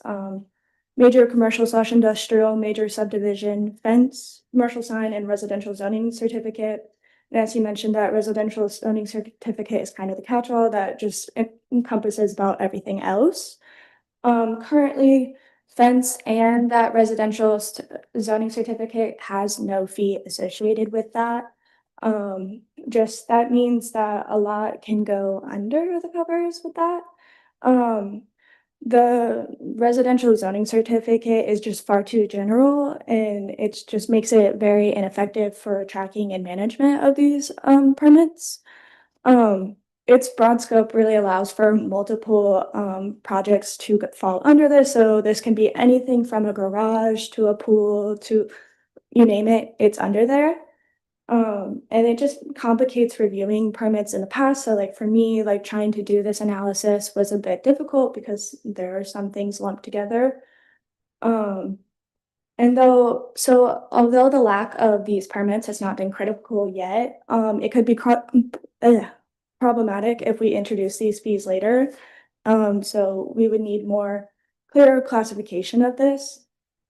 Speaker 14: major commercial/industrial, major subdivision, fence, commercial sign, and residential zoning certificate. And as you mentioned, that residential zoning certificate is kind of the catch-all that just encompasses about everything else. Currently, fence and that residential zoning certificate has no fee associated with that. Just that means that a lot can go under the covers with that. The residential zoning certificate is just far too general, and it just makes it very ineffective for tracking and management of these permits. Its broad scope really allows for multiple projects to fall under this. So this can be anything from a garage to a pool to you name it, it's under there. And it just complicates reviewing permits in the past. So like for me, like trying to do this analysis was a bit difficult because there are some things lumped together. And although the lack of these permits has not been critical yet, it could be problematic if we introduce these fees later. So we would need more clear classification of this.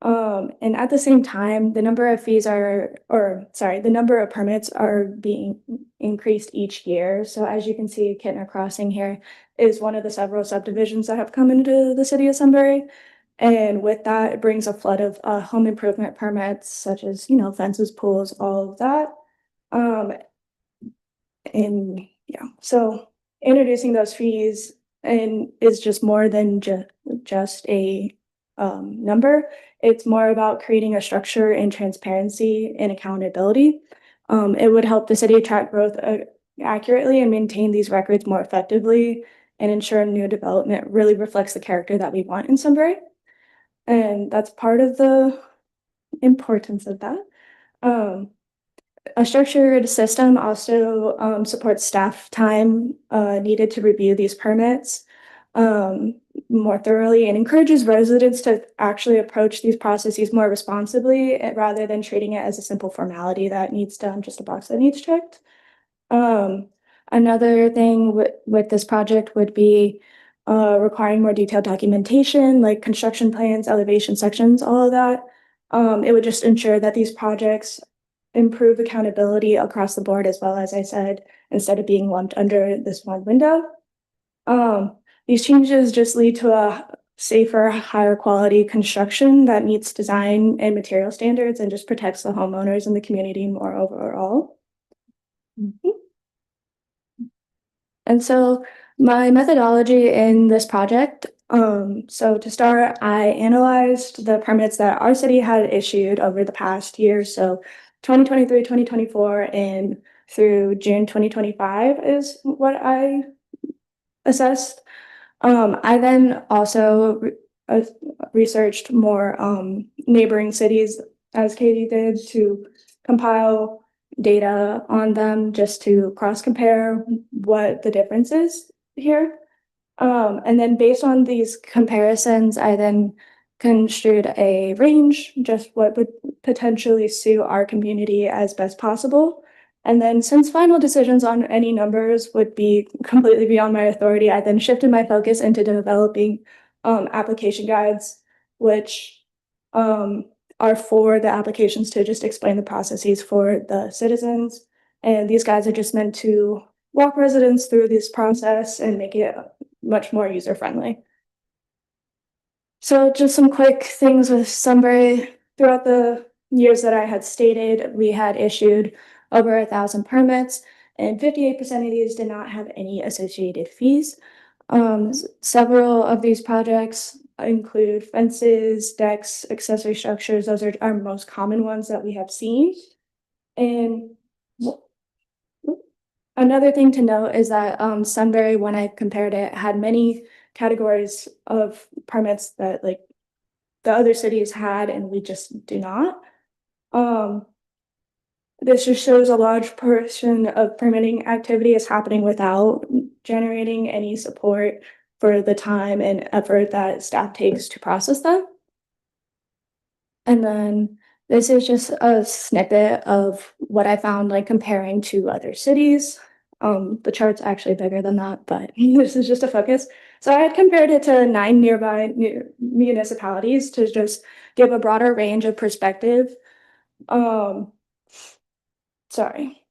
Speaker 14: And at the same time, the number of the number of permits are being increased each year. So as you can see, Kittner Crossing here is one of the several subdivisions that have come into the city of Sunbury. And with that, it brings a flood of home improvement permits, such as, fences, pools, all of that. And yeah, so introducing those fees is just more than just a number. It's more about creating a structure and transparency and accountability. It would help the city track growth accurately and maintain these records more effectively and ensure new development really reflects the character that we want in Sunbury. And that's part of the importance of that. A structured system also supports staff time needed to review these permits more thoroughly and encourages residents to actually approach these processes more responsibly rather than treating it as a simple formality that needs done, just a box that needs checked. Another thing with this project would be requiring more detailed documentation, like construction plans, elevation sections, all of that. It would just ensure that these projects improve accountability across the board, as well as I said, instead of being lumped under this one window. These changes just lead to a safer, higher quality construction that meets design and material standards and just protects the homeowners and the community more overall. And so my methodology in this project, so to start, I analyzed the permits that our city had issued over the past year. So 2023, 2024, and through June 2025 is what I assessed. I then also researched more neighboring cities, as Katie did, to compile data on them just to cross-compare what the difference is here. And then based on these comparisons, I then construed a range, just what would potentially suit our community as best possible. And then since final decisions on any numbers would be completely beyond my authority, I then shifted my focus into developing application guides, which are for the applications to just explain the processes for the citizens. And these guides are just meant to walk residents through this process and make it much more user-friendly. So just some quick things with Sunbury. Throughout the years that I had stated, we had issued over 1,000 permits, and 58% of these did not have any associated fees. Several of these projects include fences, decks, accessory structures. Those are our most common ones that we have seen. And another thing to note is that Sunbury, when I compared it, had many categories of permits that like the other cities had, and we just do not. This just shows a large portion of permitting activity is happening without generating any support for the time and effort that staff takes to process them. And then this is just a snippet of what I found like comparing to other cities. The chart's actually bigger than that, but this is just a focus. So I had compared it to 9 nearby municipalities to just give a broader range of perspective. Sorry.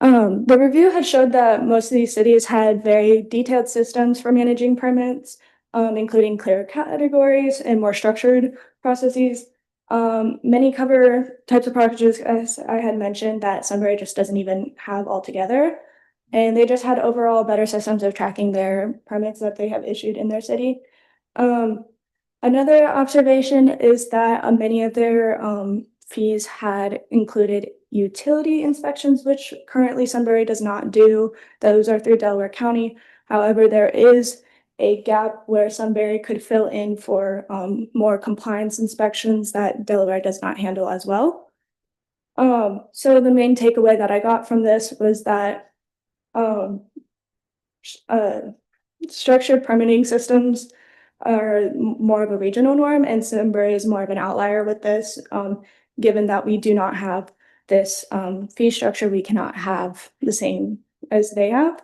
Speaker 14: The review had showed that most of these cities had very detailed systems for managing permits, including clear categories and more structured processes. Many cover types of projects, as I had mentioned, that Sunbury just doesn't even have altogether. And they just had overall better systems of tracking their permits that they have issued in their city. Another observation is that many of their fees had included utility inspections, which currently Sunbury does not do. Those are through Delaware County. However, there is a gap where Sunbury could fill in for more compliance inspections that Delaware does not handle as well. So the main takeaway that I got from this was that structured permitting systems are more of a regional norm, and Sunbury is more of an outlier with this. Given that we do not have this fee structure, we cannot have the same as they have.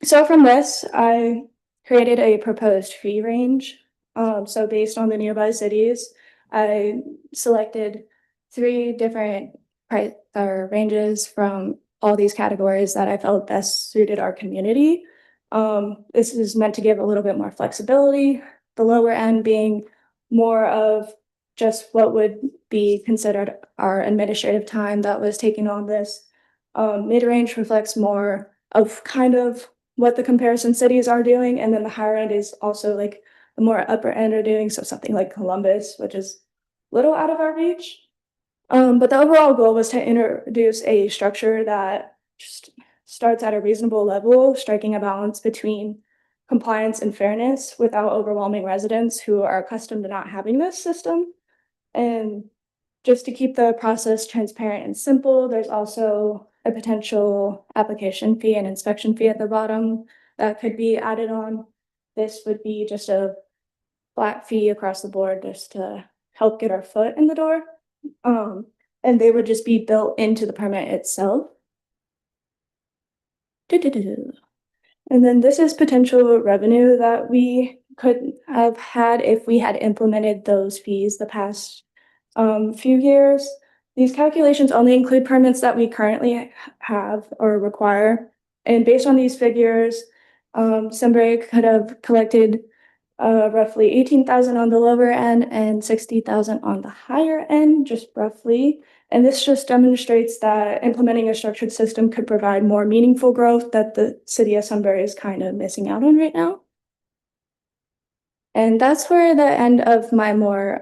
Speaker 14: So from this, I created a proposed fee range. So based on the nearby cities, I selected 3 different price or ranges from all these categories that I felt best suited our community. This is meant to give a little bit more flexibility, the lower end being more of just what would be considered our administrative time that was taking on this. Mid-range reflects more of kind of what the comparison cities are doing, and then the higher end is also like the more upper end are doing, so something like Columbus, which is a little out of our reach. But the overall goal was to introduce a structure that just starts at a reasonable level, striking a balance between compliance and fairness without overwhelming residents who are accustomed to not having this system. And just to keep the process transparent and simple, there's also a potential application fee and inspection fee at the bottom that could be added on. This would be just a flat fee across the board just to help get our foot in the door. And they would just be built into the permit itself. And then this is potential revenue that we could have had if we had implemented those fees the past few years. These calculations only include permits that we currently have or require. And based on these figures, Sunbury could have collected roughly 18,000 on the lower end and 60,000 on the higher end, just roughly. And this just demonstrates that implementing a structured system could provide more meaningful growth that the city of Sunbury is kind of missing out on right now. And that's where the end of my more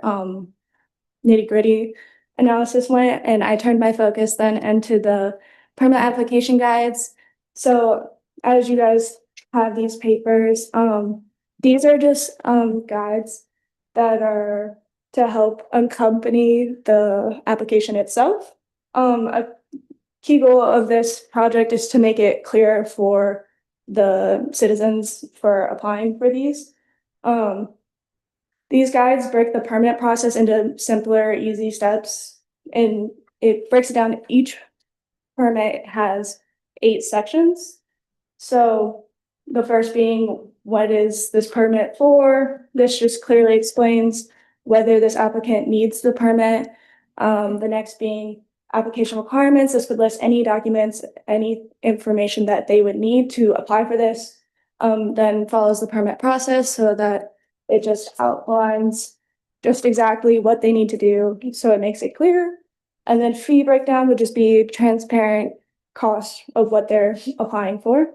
Speaker 14: nitty-gritty analysis went, and I turned my focus then into the permit application guides. So as you guys have these papers, these are just guides that are to help accompany the application itself. A key goal of this project is to make it clear for the citizens for applying for these. These guides break the permit process into simpler, easy steps, and it breaks it down. Each permit has 8 sections. So the first being, what is this permit for? This just clearly explains whether this applicant needs the permit. The next being application requirements. This would list any documents, any information that they would need to apply for this. Then follows the permit process so that it just outlines just exactly what they need to do, so it makes it clear. And then fee breakdown would just be transparent cost of what they're applying for.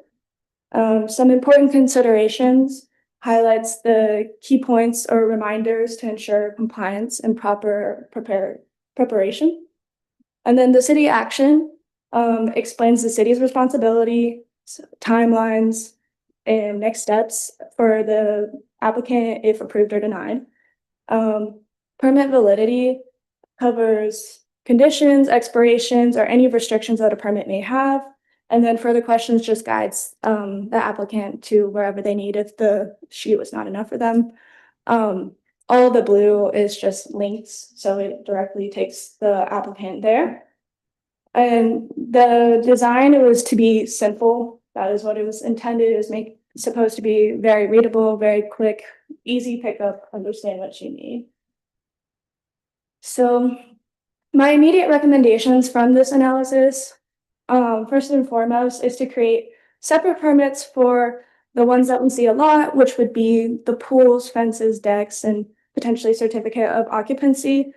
Speaker 14: Some important considerations highlights the key points or reminders to ensure compliance and proper preparation. And then the city action explains the city's responsibility, timelines, and next steps for the applicant if approved or denied. Permit validity covers conditions, expirations, or any restrictions that a permit may have. And then further questions just guides the applicant to wherever they need if the sheet was not enough for them. All the blue is just links, so it directly takes the applicant there. And the design was to be simple. That is what it was intended. It was supposed to be very readable, very quick, easy pickup, understand what you need. So my immediate recommendations from this analysis, first and foremost, is to create separate permits for the ones that we see a lot, which would be the pools, fences, decks, and potentially certificate of occupancy.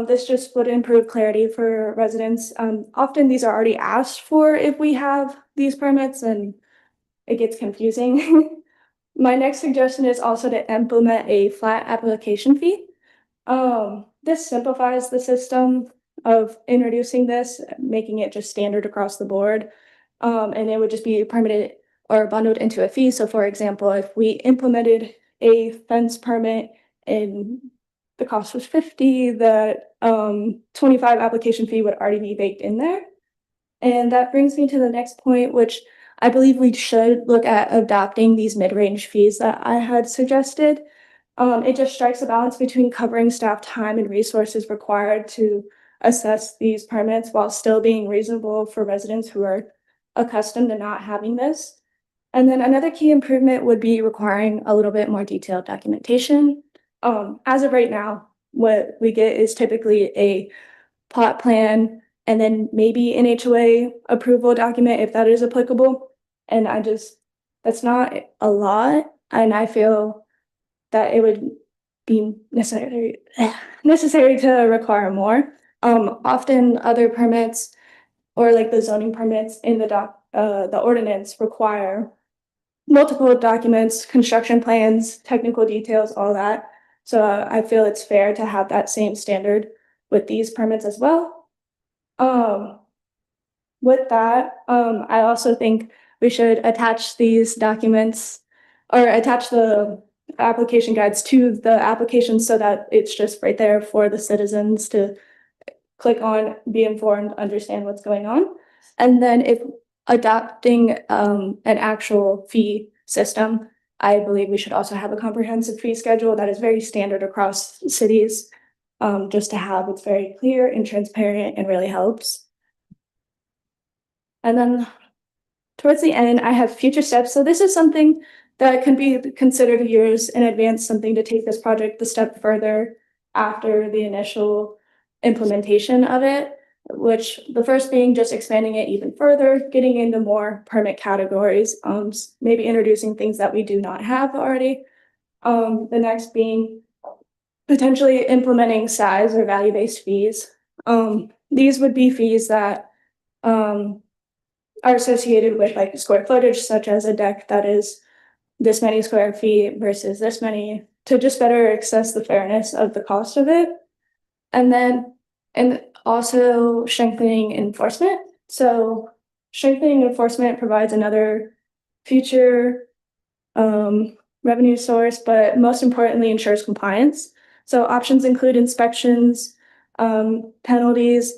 Speaker 14: This just would improve clarity for residents. Often these are already asked for if we have these permits, and it gets confusing. My next suggestion is also to implement a flat application fee. This simplifies the system of introducing this, making it just standard across the board. And it would just be permitted or bundled into a fee. So for example, if we implemented a fence permit and the cost was $50, the 25 application fee would already be baked in there. And that brings me to the next point, which I believe we should look at adopting these mid-range fees that I had suggested. It just strikes a balance between covering staff time and resources required to assess these permits while still being reasonable for residents who are accustomed to not having this. And then another key improvement would be requiring a little bit more detailed documentation. As of right now, what we get is typically a plot plan and then maybe an HOA approval document if that is applicable. And that's not a lot. And I feel that it would be necessary to require more. Often other permits or like the zoning permits in the ordinance require multiple documents, construction plans, technical details, all that. So I feel it's fair to have that same standard with these permits as well. With that, I also think we should attach these documents or attach the application guides to the application so that it's just right there for the citizens to click on, be informed, understand what's going on. And then if adopting an actual fee system, I believe we should also have a comprehensive fee schedule that is very standard across cities, just to have it's very clear and transparent and really helps. And then towards the end, I have future steps. So this is something that can be considered years in advance, something to take this project the step further after the initial implementation of it, which the first being just expanding it even further, getting into more permit categories, maybe introducing things that we do not have already. The next being potentially implementing size or value-based fees. These would be fees that are associated with like square footage, such as a deck that is this many square feet versus this many, to just better assess the fairness of the cost of it. And also strengthening enforcement. So strengthening enforcement provides another future revenue source, but most importantly ensures compliance. So options include inspections, penalties,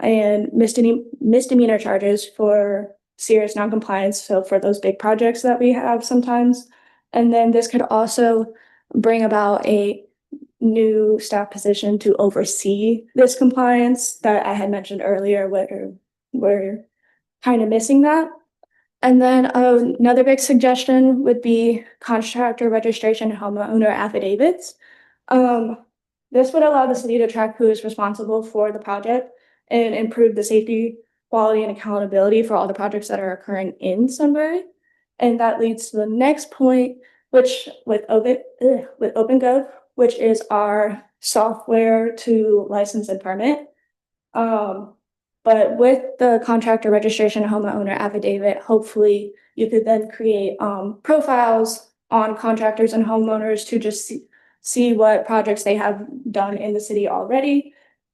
Speaker 14: and misdemeanor charges for serious noncompliance. So for those big projects that we have sometimes. And then this could also bring about a new staff position to oversee this compliance that I had mentioned earlier, where we're kind of missing that. And then another big suggestion would be contractor registration and homeowner affidavits. This would allow the city to track who is responsible for the project and improve the safety, quality, and accountability for all the projects that are occurring in Sunbury. And that leads to the next point, which with OpenGov, which is our software to license and permit. But with the contractor registration and homeowner affidavit, hopefully you could then create profiles on contractors and homeowners to just see what projects they have done in the city already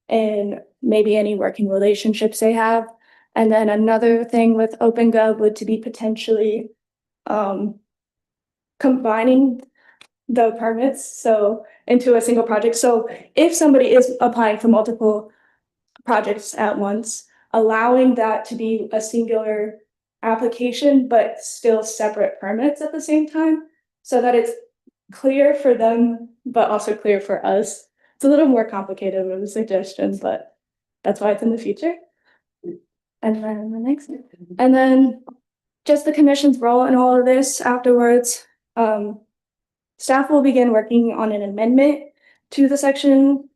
Speaker 14: and maybe any working relationships they have. And then another thing with OpenGov would to be potentially combining the permits so into a single project. So if somebody is applying for multiple projects at once, allowing that to be a singular application, but still separate permits at the same time, so that it's clear for them, but also clear for us. It's a little more complicated of a suggestion, but that's why it's in the future. And then the next, and then just the commission's role in all of this afterwards. Staff will begin working on an amendment to the section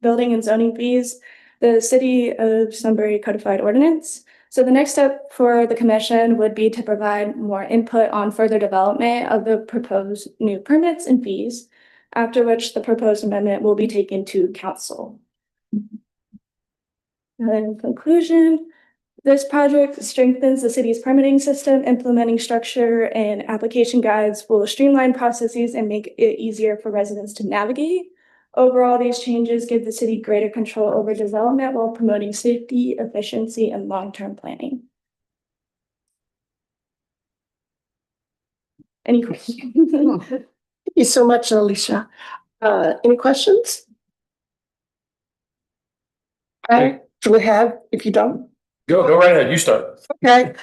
Speaker 14: building and zoning fees, the City of Sunbury codified ordinance. So the next step for the commission would be to provide more input on further development of the proposed new permits and fees, after which the proposed amendment will be taken to council. And then in conclusion, this project strengthens the city's permitting system, implementing structure and application guides will streamline processes and make it easier for residents to navigate. Overall, these changes give the city greater control over development while promoting safety, efficiency, and long-term planning. Any questions?
Speaker 1: Thank you so much, Alicia. Any questions? I actually have, if you don't.
Speaker 7: Go right ahead. You start.
Speaker 1: Okay,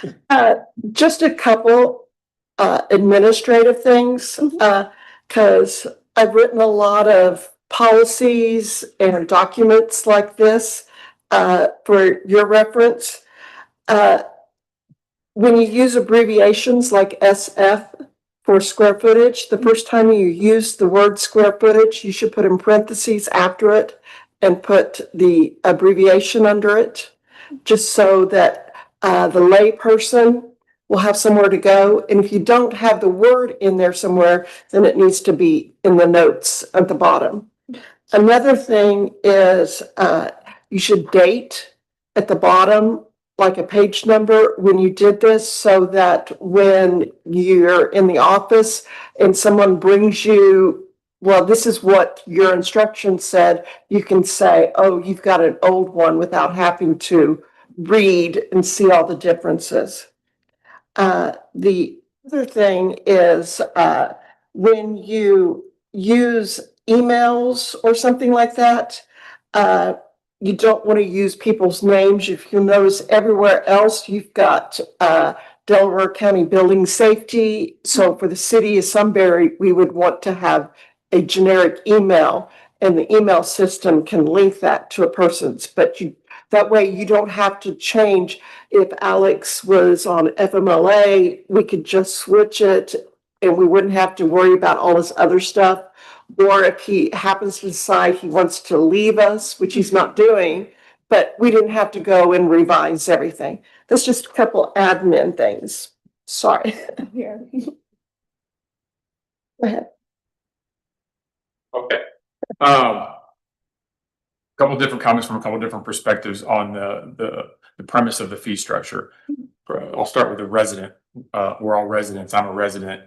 Speaker 1: just a couple administrative things, because I've written a lot of policies and documents like this for your reference. When you use abbreviations like SF for square footage, the first time you use the word square footage, you should put in parentheses after it and put the abbreviation under it, just so that the lay person will have somewhere to go. And if you don't have the word in there somewhere, then it needs to be in the notes at the bottom. Another thing is you should date at the bottom, like a page number when you did this, so that when you're in the office and someone brings you, well, this is what your instructions said, you can say, oh, you've got an old one, without having to read and see all the differences. The other thing is when you use emails or something like that, you don't want to use people's names. If you notice, everywhere else you've got Delaware County Building Safety. So for the city of Sunbury, we would want to have a generic email, and the email system can link that to a person's, but that way you don't have to change. If Alex was on FMLA, we could just switch it and we wouldn't have to worry about all this other stuff. Or if he happens to decide he wants to leave us, which he's not doing, but we didn't have to go and revise everything. That's just a couple admin things. Sorry.
Speaker 14: Here.
Speaker 1: Go ahead.
Speaker 7: Okay. Couple different comments from a couple different perspectives on the premise of the fee structure. I'll start with the resident. We're all residents. I'm a resident.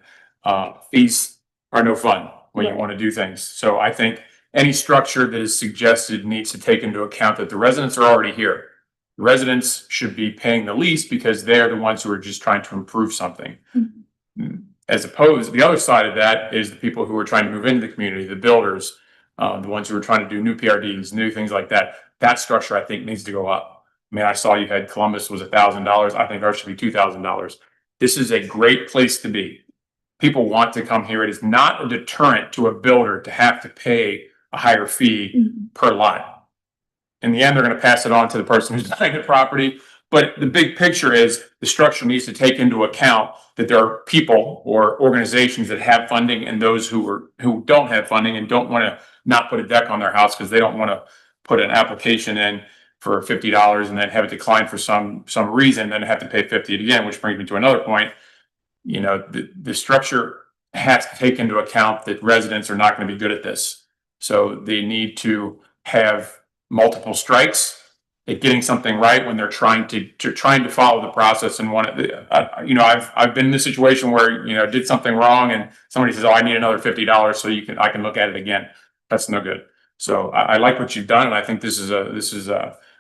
Speaker 7: Fees are no fun when you want to do things. So I think any structure that is suggested needs to take into account that the residents are already here. The residents should be paying the least because they're the ones who are just trying to improve something. As opposed, the other side of that is the people who are trying to move into the community, the builders, the ones who are trying to do new PRDs, new things like that. That structure, I think, needs to go up. I mean, I saw you had Columbus was $1,000. I think ours should be $2,000. This is a great place to be. People want to come here. It is not a deterrent to a builder to have to pay a higher fee per lot. In the end, they're going to pass it on to the person who's buying the property. But the big picture is the structure needs to take into account that there are people or organizations that have funding and those who don't have funding and don't want to not put a deck on their house because they don't want to put an application in for $50 and then have it decline for some reason, then have to pay $50 again, which brings me to another point. You know, the structure has to take into account that residents are not going to be good at this. So they need to have multiple strikes at getting something right when they're trying to follow the process and want to, you know, I've been in this situation where, you know, did something wrong and somebody says, oh, I need another $50 so I can look at it again. That's no good. So I like what you've done. And I think this is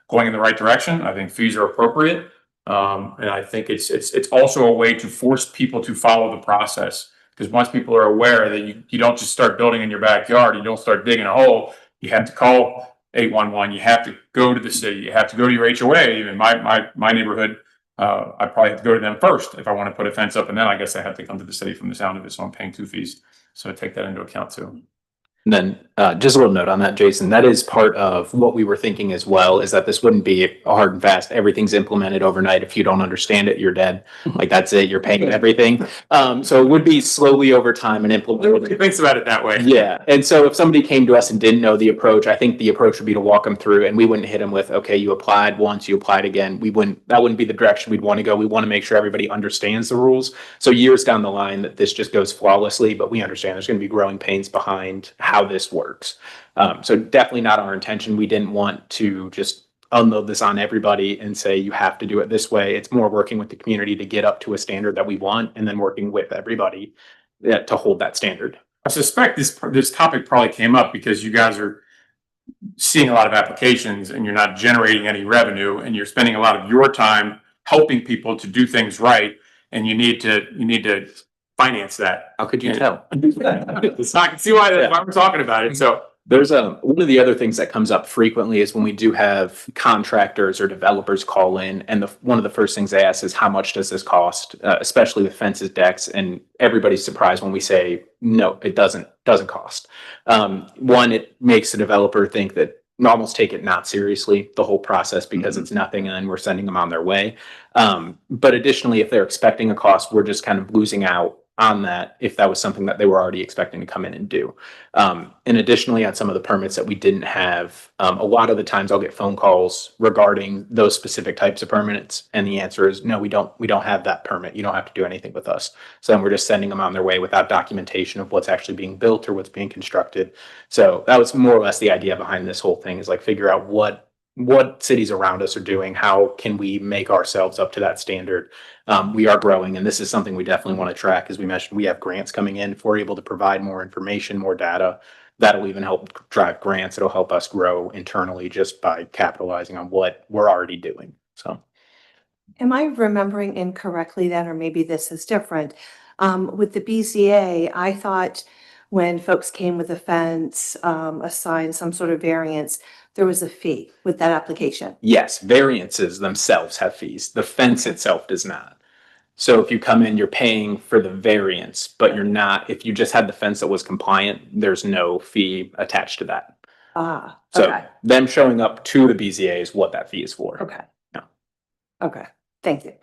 Speaker 7: going in the right direction. I think fees are appropriate. And I think it's also a way to force people to follow the process, because once people are aware that you don't just start building in your backyard, you don't start digging a hole, you have to call 811, you have to go to the city, you have to go to your HOA. Even my neighborhood, I probably have to go to them first if I want to put a fence up, and then I guess I have to come to the city from the sound of it, so I'm paying 2 fees. So take that into account too.
Speaker 6: And then just a little note on that, Jason, that is part of what we were thinking as well, is that this wouldn't be hard and fast. Everything's implemented overnight. If you don't understand it, you're dead. Like, that's it. You're paying everything. So it would be slowly over time and implemented.
Speaker 7: Everybody thinks about it that way.
Speaker 6: Yeah. And so if somebody came to us and didn't know the approach, I think the approach would be to walk them through, and we wouldn't hit them with, okay, you applied once, you applied again. That wouldn't be the direction we'd want to go. We want to make sure everybody understands the rules. So years down the line that this just goes flawlessly, but we understand there's going to be growing pains behind how this works. So definitely not our intention. We didn't want to just unload this on everybody and say you have to do it this way. It's more working with the community to get up to a standard that we want, and then working with everybody to hold that standard.
Speaker 7: I suspect this topic probably came up because you guys are seeing a lot of applications and you're not generating any revenue, and you're spending a lot of your time helping people to do things right, and you need to finance that.
Speaker 6: How could you tell?
Speaker 7: So I can see why we're talking about it. So
Speaker 6: There's one of the other things that comes up frequently is when we do have contractors or developers call in, and one of the first things they ask is how much does this cost, especially with fences, decks, and everybody's surprised when we say no, it doesn't cost. One, it makes the developer think that almost take it not seriously, the whole process, because it's nothing and then we're sending them on their way. But additionally, if they're expecting a cost, we're just kind of losing out on that if that was something that they were already expecting to come in and do. And additionally, on some of the permits that we didn't have, a lot of the times I'll get phone calls regarding those specific types of permits, and the answer is no, we don't have that permit. You don't have to do anything with us. So then we're just sending them on their way without documentation of what's actually being built or what's being constructed. So that was more or less the idea behind this whole thing, is like figure out what cities around us are doing. How can we make ourselves up to that standard? We are growing, and this is something we definitely want to track. As we mentioned, we have grants coming in. If we're able to provide more information, more data, that'll even help drive grants. It'll help us grow internally just by capitalizing on what we're already doing. So,
Speaker 13: Am I remembering incorrectly then, or maybe this is different? With the BZA, I thought when folks came with a fence, a sign, some sort of variance, there was a fee with that application.
Speaker 6: yes, variances themselves have fees. The fence itself does not. So if you come in, you're paying for the variance, but you're not, if you just had the fence that was compliant, there's no fee attached to that.
Speaker 13: Ah,
Speaker 6: So
Speaker 13: okay,
Speaker 6: them showing up to the BZA is what that fee is for.
Speaker 13: okay.
Speaker 6: Yeah.
Speaker 13: Okay, thank you.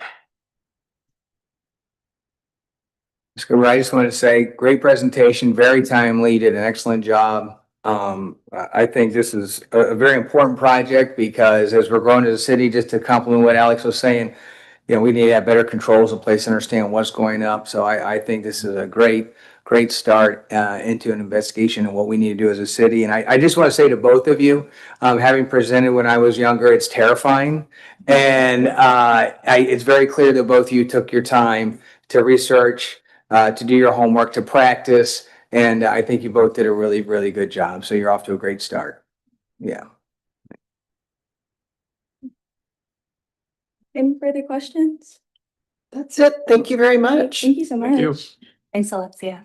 Speaker 10: Ms. Gerber, I just want to say, great presentation, very timely, did an excellent job. I think this is a very important project because as we're growing as a city, just to complement what Alex was saying, we need to have better controls in place to understand what's going up. So I think this is a great start into an investigation of what we need to do as a city. And I just want to say to both of you, having presented when I was younger, it's terrifying. And it's very clear that both of you took your time to research, to do your homework, to practice. And I think you both did a really, really good job. So you're off to a great start. Yeah.
Speaker 14: Any further questions?
Speaker 1: That's it. Thank you very much.
Speaker 14: Thank you so much.
Speaker 7: Thank you.
Speaker 11: Thanks, Alexia.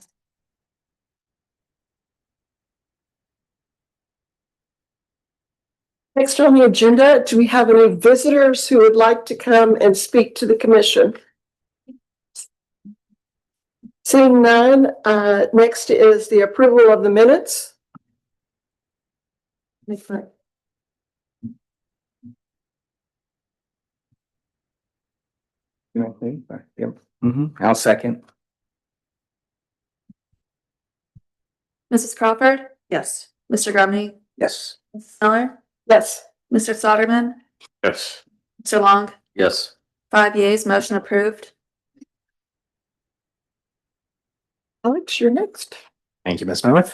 Speaker 1: Next on the agenda, do we have any visitors who would like to come and speak to the commission? Seeing none, next is the approval of the minutes.
Speaker 10: Yep. I'll second.
Speaker 3: Mrs. Crawford,
Speaker 13: Yes.
Speaker 3: Mr. Grumney,
Speaker 10: Yes.
Speaker 3: Mrs. Miller,
Speaker 1: Yes.
Speaker 3: Mr. Soderman,
Speaker 7: Yes.
Speaker 3: Mr. Long,
Speaker 12: Yes.
Speaker 3: 5 yeas, motion approved.
Speaker 1: Alex, you're next.
Speaker 6: Thank you, Ms. Miller.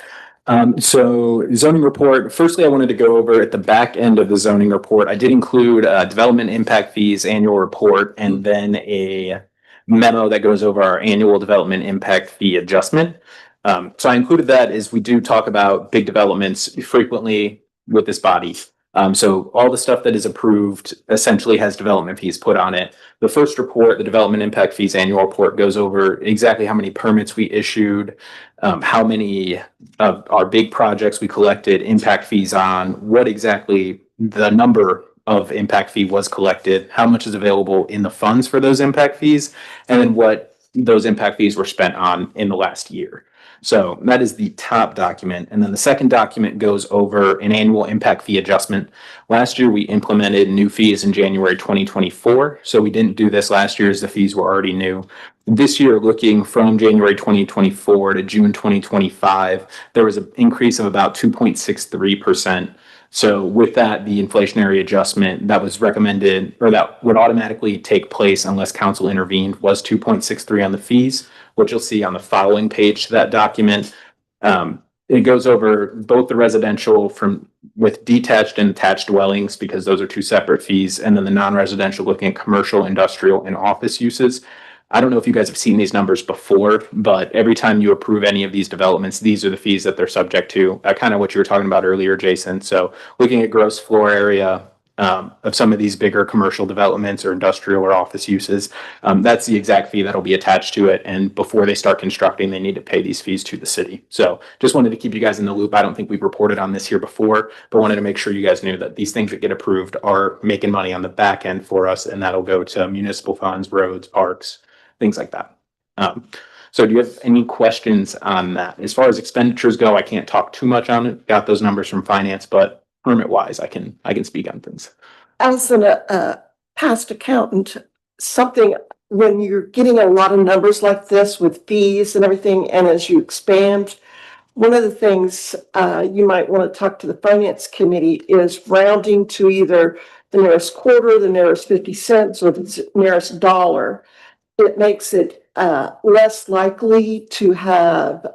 Speaker 6: So zoning report, firstly, I wanted to go over at the back end of the zoning report. I did include development impact fees annual report and then a memo that goes over our annual development impact fee adjustment. So I included that as we do talk about big developments frequently with this body. So all the stuff that is approved essentially has development fees put on it. The first report, the development impact fees annual report, goes over exactly how many permits we issued, how many of our big projects we collected impact fees on, what exactly the number of impact fee was collected, how much is available in the funds for those impact fees, and then what those impact fees were spent on in the last year. So that is the top document. And then the second document goes over an annual impact fee adjustment. Last year, we implemented new fees in January 2024. So we didn't do this last year as the fees were already new. This year, looking from January 2024 to June 2025, there was an increase of about 2.63%. So with that, the inflationary adjustment that was recommended, or that would automatically take place unless council intervened, was 2.63 on the fees, which you'll see on the following page to that document. It goes over both the residential with detached and attached dwellings, because those are two separate fees, and then the non-residential looking at commercial, industrial, and office uses. I don't know if you guys have seen these numbers before, but every time you approve any of these developments, these are the fees that they're subject to. Kind of what you were talking about earlier, Jason. So looking at gross floor area, of some of these bigger commercial developments or industrial or office uses. That's the exact fee that'll be attached to it. And before they start constructing, they need to pay these fees to the city. So just wanted to keep you guys in the loop. I don't think we've reported on this here before, but wanted to make sure you guys knew that these things that get approved are making money on the back end for us, and that'll go to municipal funds, roads, parks, things like that. So do you have any questions on that? As far as expenditures go, I can't talk too much on it. Got those numbers from finance, but permit wise, I can speak on things.
Speaker 1: As a past accountant, something when you're getting a lot of numbers like this with fees and everything, and as you expand, one of the things you might want to talk to the finance committee is rounding to either the nearest quarter, the nearest 50 cents, or the nearest dollar. It makes it less likely to have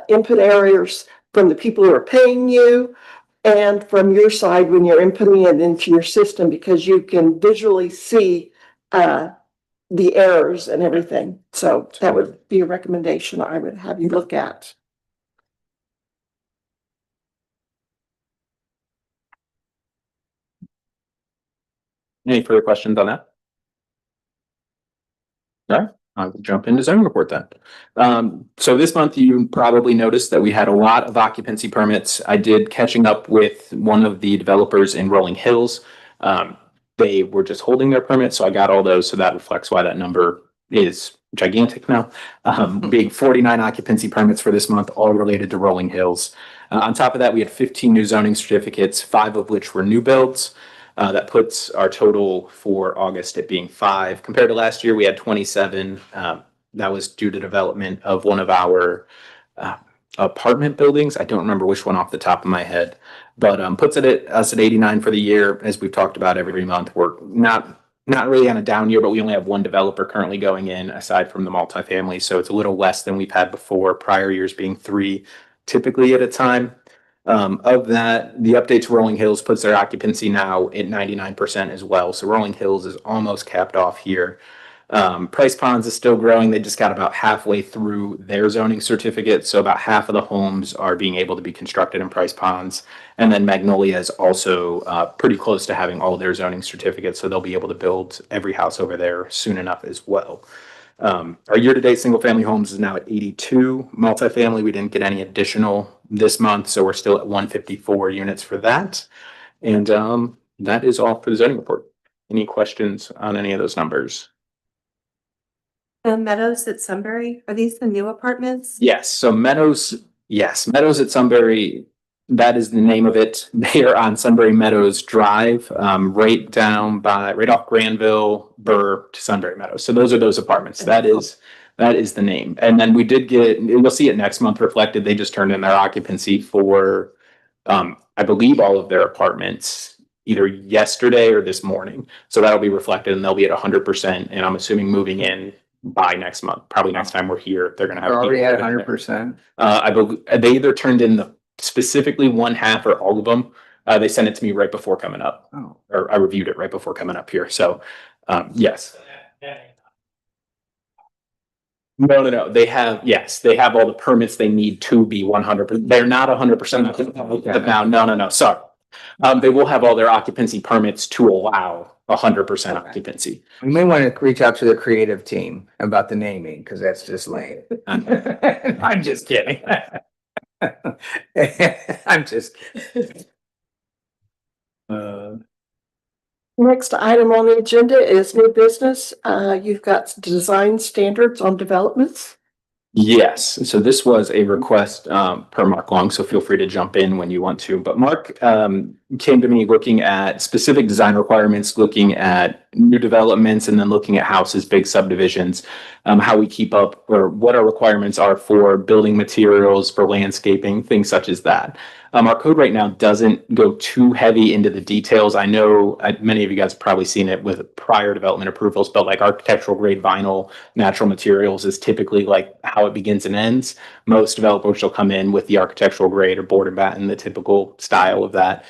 Speaker 1: input errors from the people who are paying you and from your side when you're inputting it into your system, because you can visually see the errors and everything. So that would be a recommendation I would have you look at.
Speaker 6: Any further questions on that? All right, I will jump into zoning report then. So this month you probably noticed that we had a lot of occupancy permits. I did catching up with one of the developers in Rolling Hills. They were just holding their permits, so I got all those. So that reflects why that number is gigantic now. Being 49 occupancy permits for this month, all related to Rolling Hills. On top of that, we had 15 new zoning certificates, 5 of which were new builds. That puts our total for August at being 5. Compared to last year, we had 27. That was due to development of one of our apartment buildings. I don't remember which one off the top of my head, but puts it at us at 89 for the year. As we've talked about every month, we're not really on a down year, but we only have one developer currently going in aside from the multifamily. So it's a little less than we've had before, prior years being 3 typically at a time. Of that, the update to Rolling Hills puts their occupancy now at 99% as well. So Rolling Hills is almost capped off here. Price Ponds is still growing. They just got about halfway through their zoning certificate. So about half of the homes are being able to be constructed in Price Ponds. And then Magnolia is also pretty close to having all their zoning certificates. So they'll be able to build every house over there soon enough as well. Our year-to-date single-family homes is now at 82. Multifamily, we didn't get any additional this month, so we're still at 154 units for that. And that is all for the zoning report. Any questions on any of those numbers?
Speaker 13: The Meadows at Sunbury, are these the new apartments?
Speaker 6: Yes, so Meadows at Sunbury, that is the name of it. They are on Sunbury Meadows Drive, right off Granville, Burr to Sunbury Meadows. So those are those apartments. That is the name. And then we did we'll see it next month reflected. They just turned in their occupancy for, I believe, all of their apartments either yesterday or this morning. So that'll be reflected and they'll be at 100%. And I'm assuming moving in by next month, probably next time we're here, they're going to have.
Speaker 10: They're already at 100%.
Speaker 6: I believe they either turned in specifically one half or all of them. They sent it to me right before coming up.
Speaker 10: Oh.
Speaker 6: Or I reviewed it right before coming up here. So, yes. No. They have all the permits they need to be 100%. They're not 100% now. No. Sorry. They will have all their occupancy permits to allow 100% occupancy.
Speaker 10: We may want to reach out to the creative team about the naming, because that's just lame.
Speaker 6: I'm just kidding.
Speaker 10: I'm just kidding.
Speaker 1: Next item on the agenda is new business. You've got design standards on developments.
Speaker 6: Yes, so this was a request per Mark Long, so feel free to jump in when you want to. But Mark came to me looking at specific design requirements, looking at new developments, and then looking at houses, big subdivisions, how we keep up or what our requirements are for building materials, for landscaping, things such as that. Our code right now doesn't go too heavy into the details. I know many of you guys have probably seen it with prior development approvals, but like architectural grade vinyl, natural materials is typically like how it begins and ends. Most developers will come in with the architectural grade or board and batten, the typical style of that.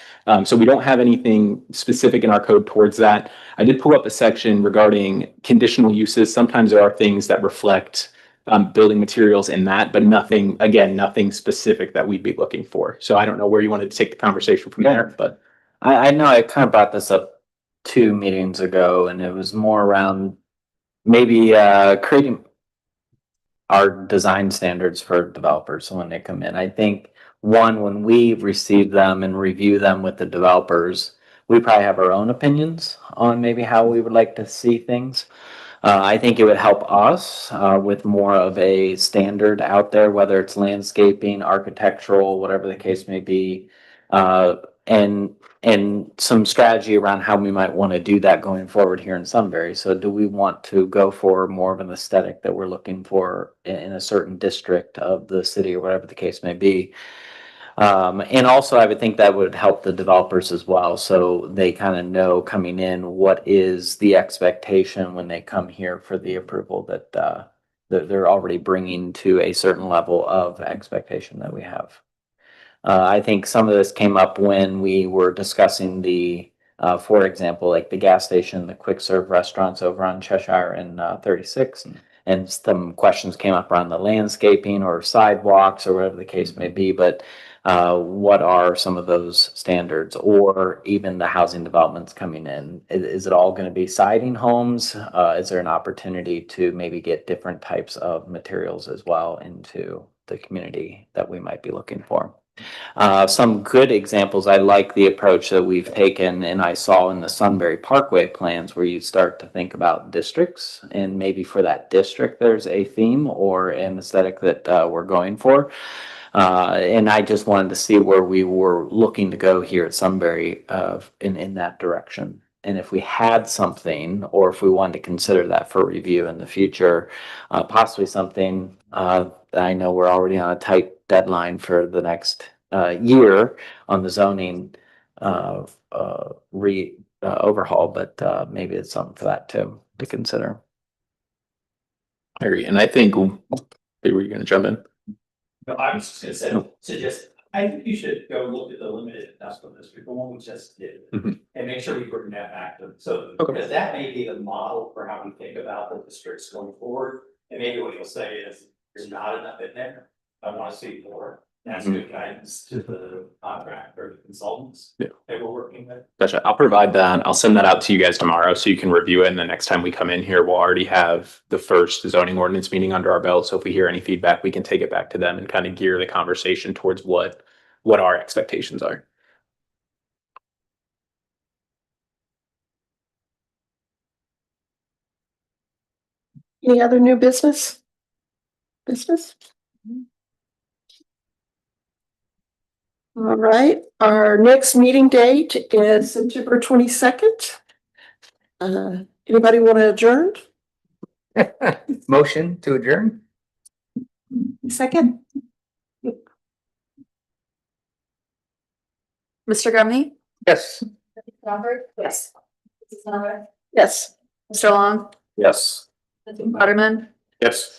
Speaker 6: So we don't have anything specific in our code towards that. I did pull up a section regarding conditional uses. Sometimes there are things that reflect building materials in that, but nothing specific that we'd be looking for. So I don't know where you wanted to take the conversation from there, but
Speaker 12: I know I kind of brought this up 2 meetings ago, and it was more around maybe creating our design standards for developers when they come in. I think when we receive them and review them with the developers, we probably have our own opinions on maybe how we would like to see things. I think it would help us with more of a standard out there, whether it's landscaping, architectural, whatever the case may be, and some strategy around how we might want to do that going forward here in Sunbury. So do we want to go for more of an aesthetic that we're looking for in a certain district of the city or whatever the case may be? And also I would think that would help the developers as well. So they kind of know coming in, what is the expectation when they come here for the approval that they're already bringing to a certain level of expectation that we have. I think some of this came up when we were discussing for example, like the gas station, the quick serve restaurants over on Cheshire and 36. And some questions came up around the landscaping or sidewalks or whatever the case may be. But what are some of those standards, or even the housing developments coming in? Is it all going to be siding homes? Is there an opportunity to maybe get different types of materials as well into the community that we might be looking for? Some good examples, I like the approach that we've taken, and I saw in the Sunbury Parkway plans, where you start to think about districts, and maybe for that district there's a theme or an aesthetic that we're going for. And I just wanted to see where we were looking to go here at Sunbury in that direction. And if we had something, or if we wanted to consider that for review in the future, possibly something that I know we're already on a tight deadline for the next year on the zoning overhaul, but maybe it's something for that too to consider.
Speaker 6: I agree. And I think, were you going to jump in?
Speaker 2: No, I was just gonna say, I think you should go look at the limited industrial district, the one we just did, and make sure we bring that back to them. So, because that may be the model for how we think about the districts going forward. And maybe what you'll say is, there's not enough in there, I want to see more. That's good guidance to the contractor, the consultants that we're working with.
Speaker 6: Gotcha. I'll provide that. I'll send that out to you guys tomorrow so you can review it. And the next time we come in here, we'll already have the first zoning ordinance meeting under our belt. So if we hear any feedback, we can take it back to them and kind of gear the conversation towards what our expectations are.
Speaker 1: Any other new business? All right, our next meeting date is September 22nd. Anybody want to adjourn?
Speaker 10: Motion to adjourn?
Speaker 1: Second?
Speaker 3: Mr. Grumney?
Speaker 10: Yes.
Speaker 3: Robert? Yes. Mrs. Miller?
Speaker 1: Yes.
Speaker 3: Mr. Long?
Speaker 5: Yes.
Speaker 3: Mr. Butterman?
Speaker 7: Yes.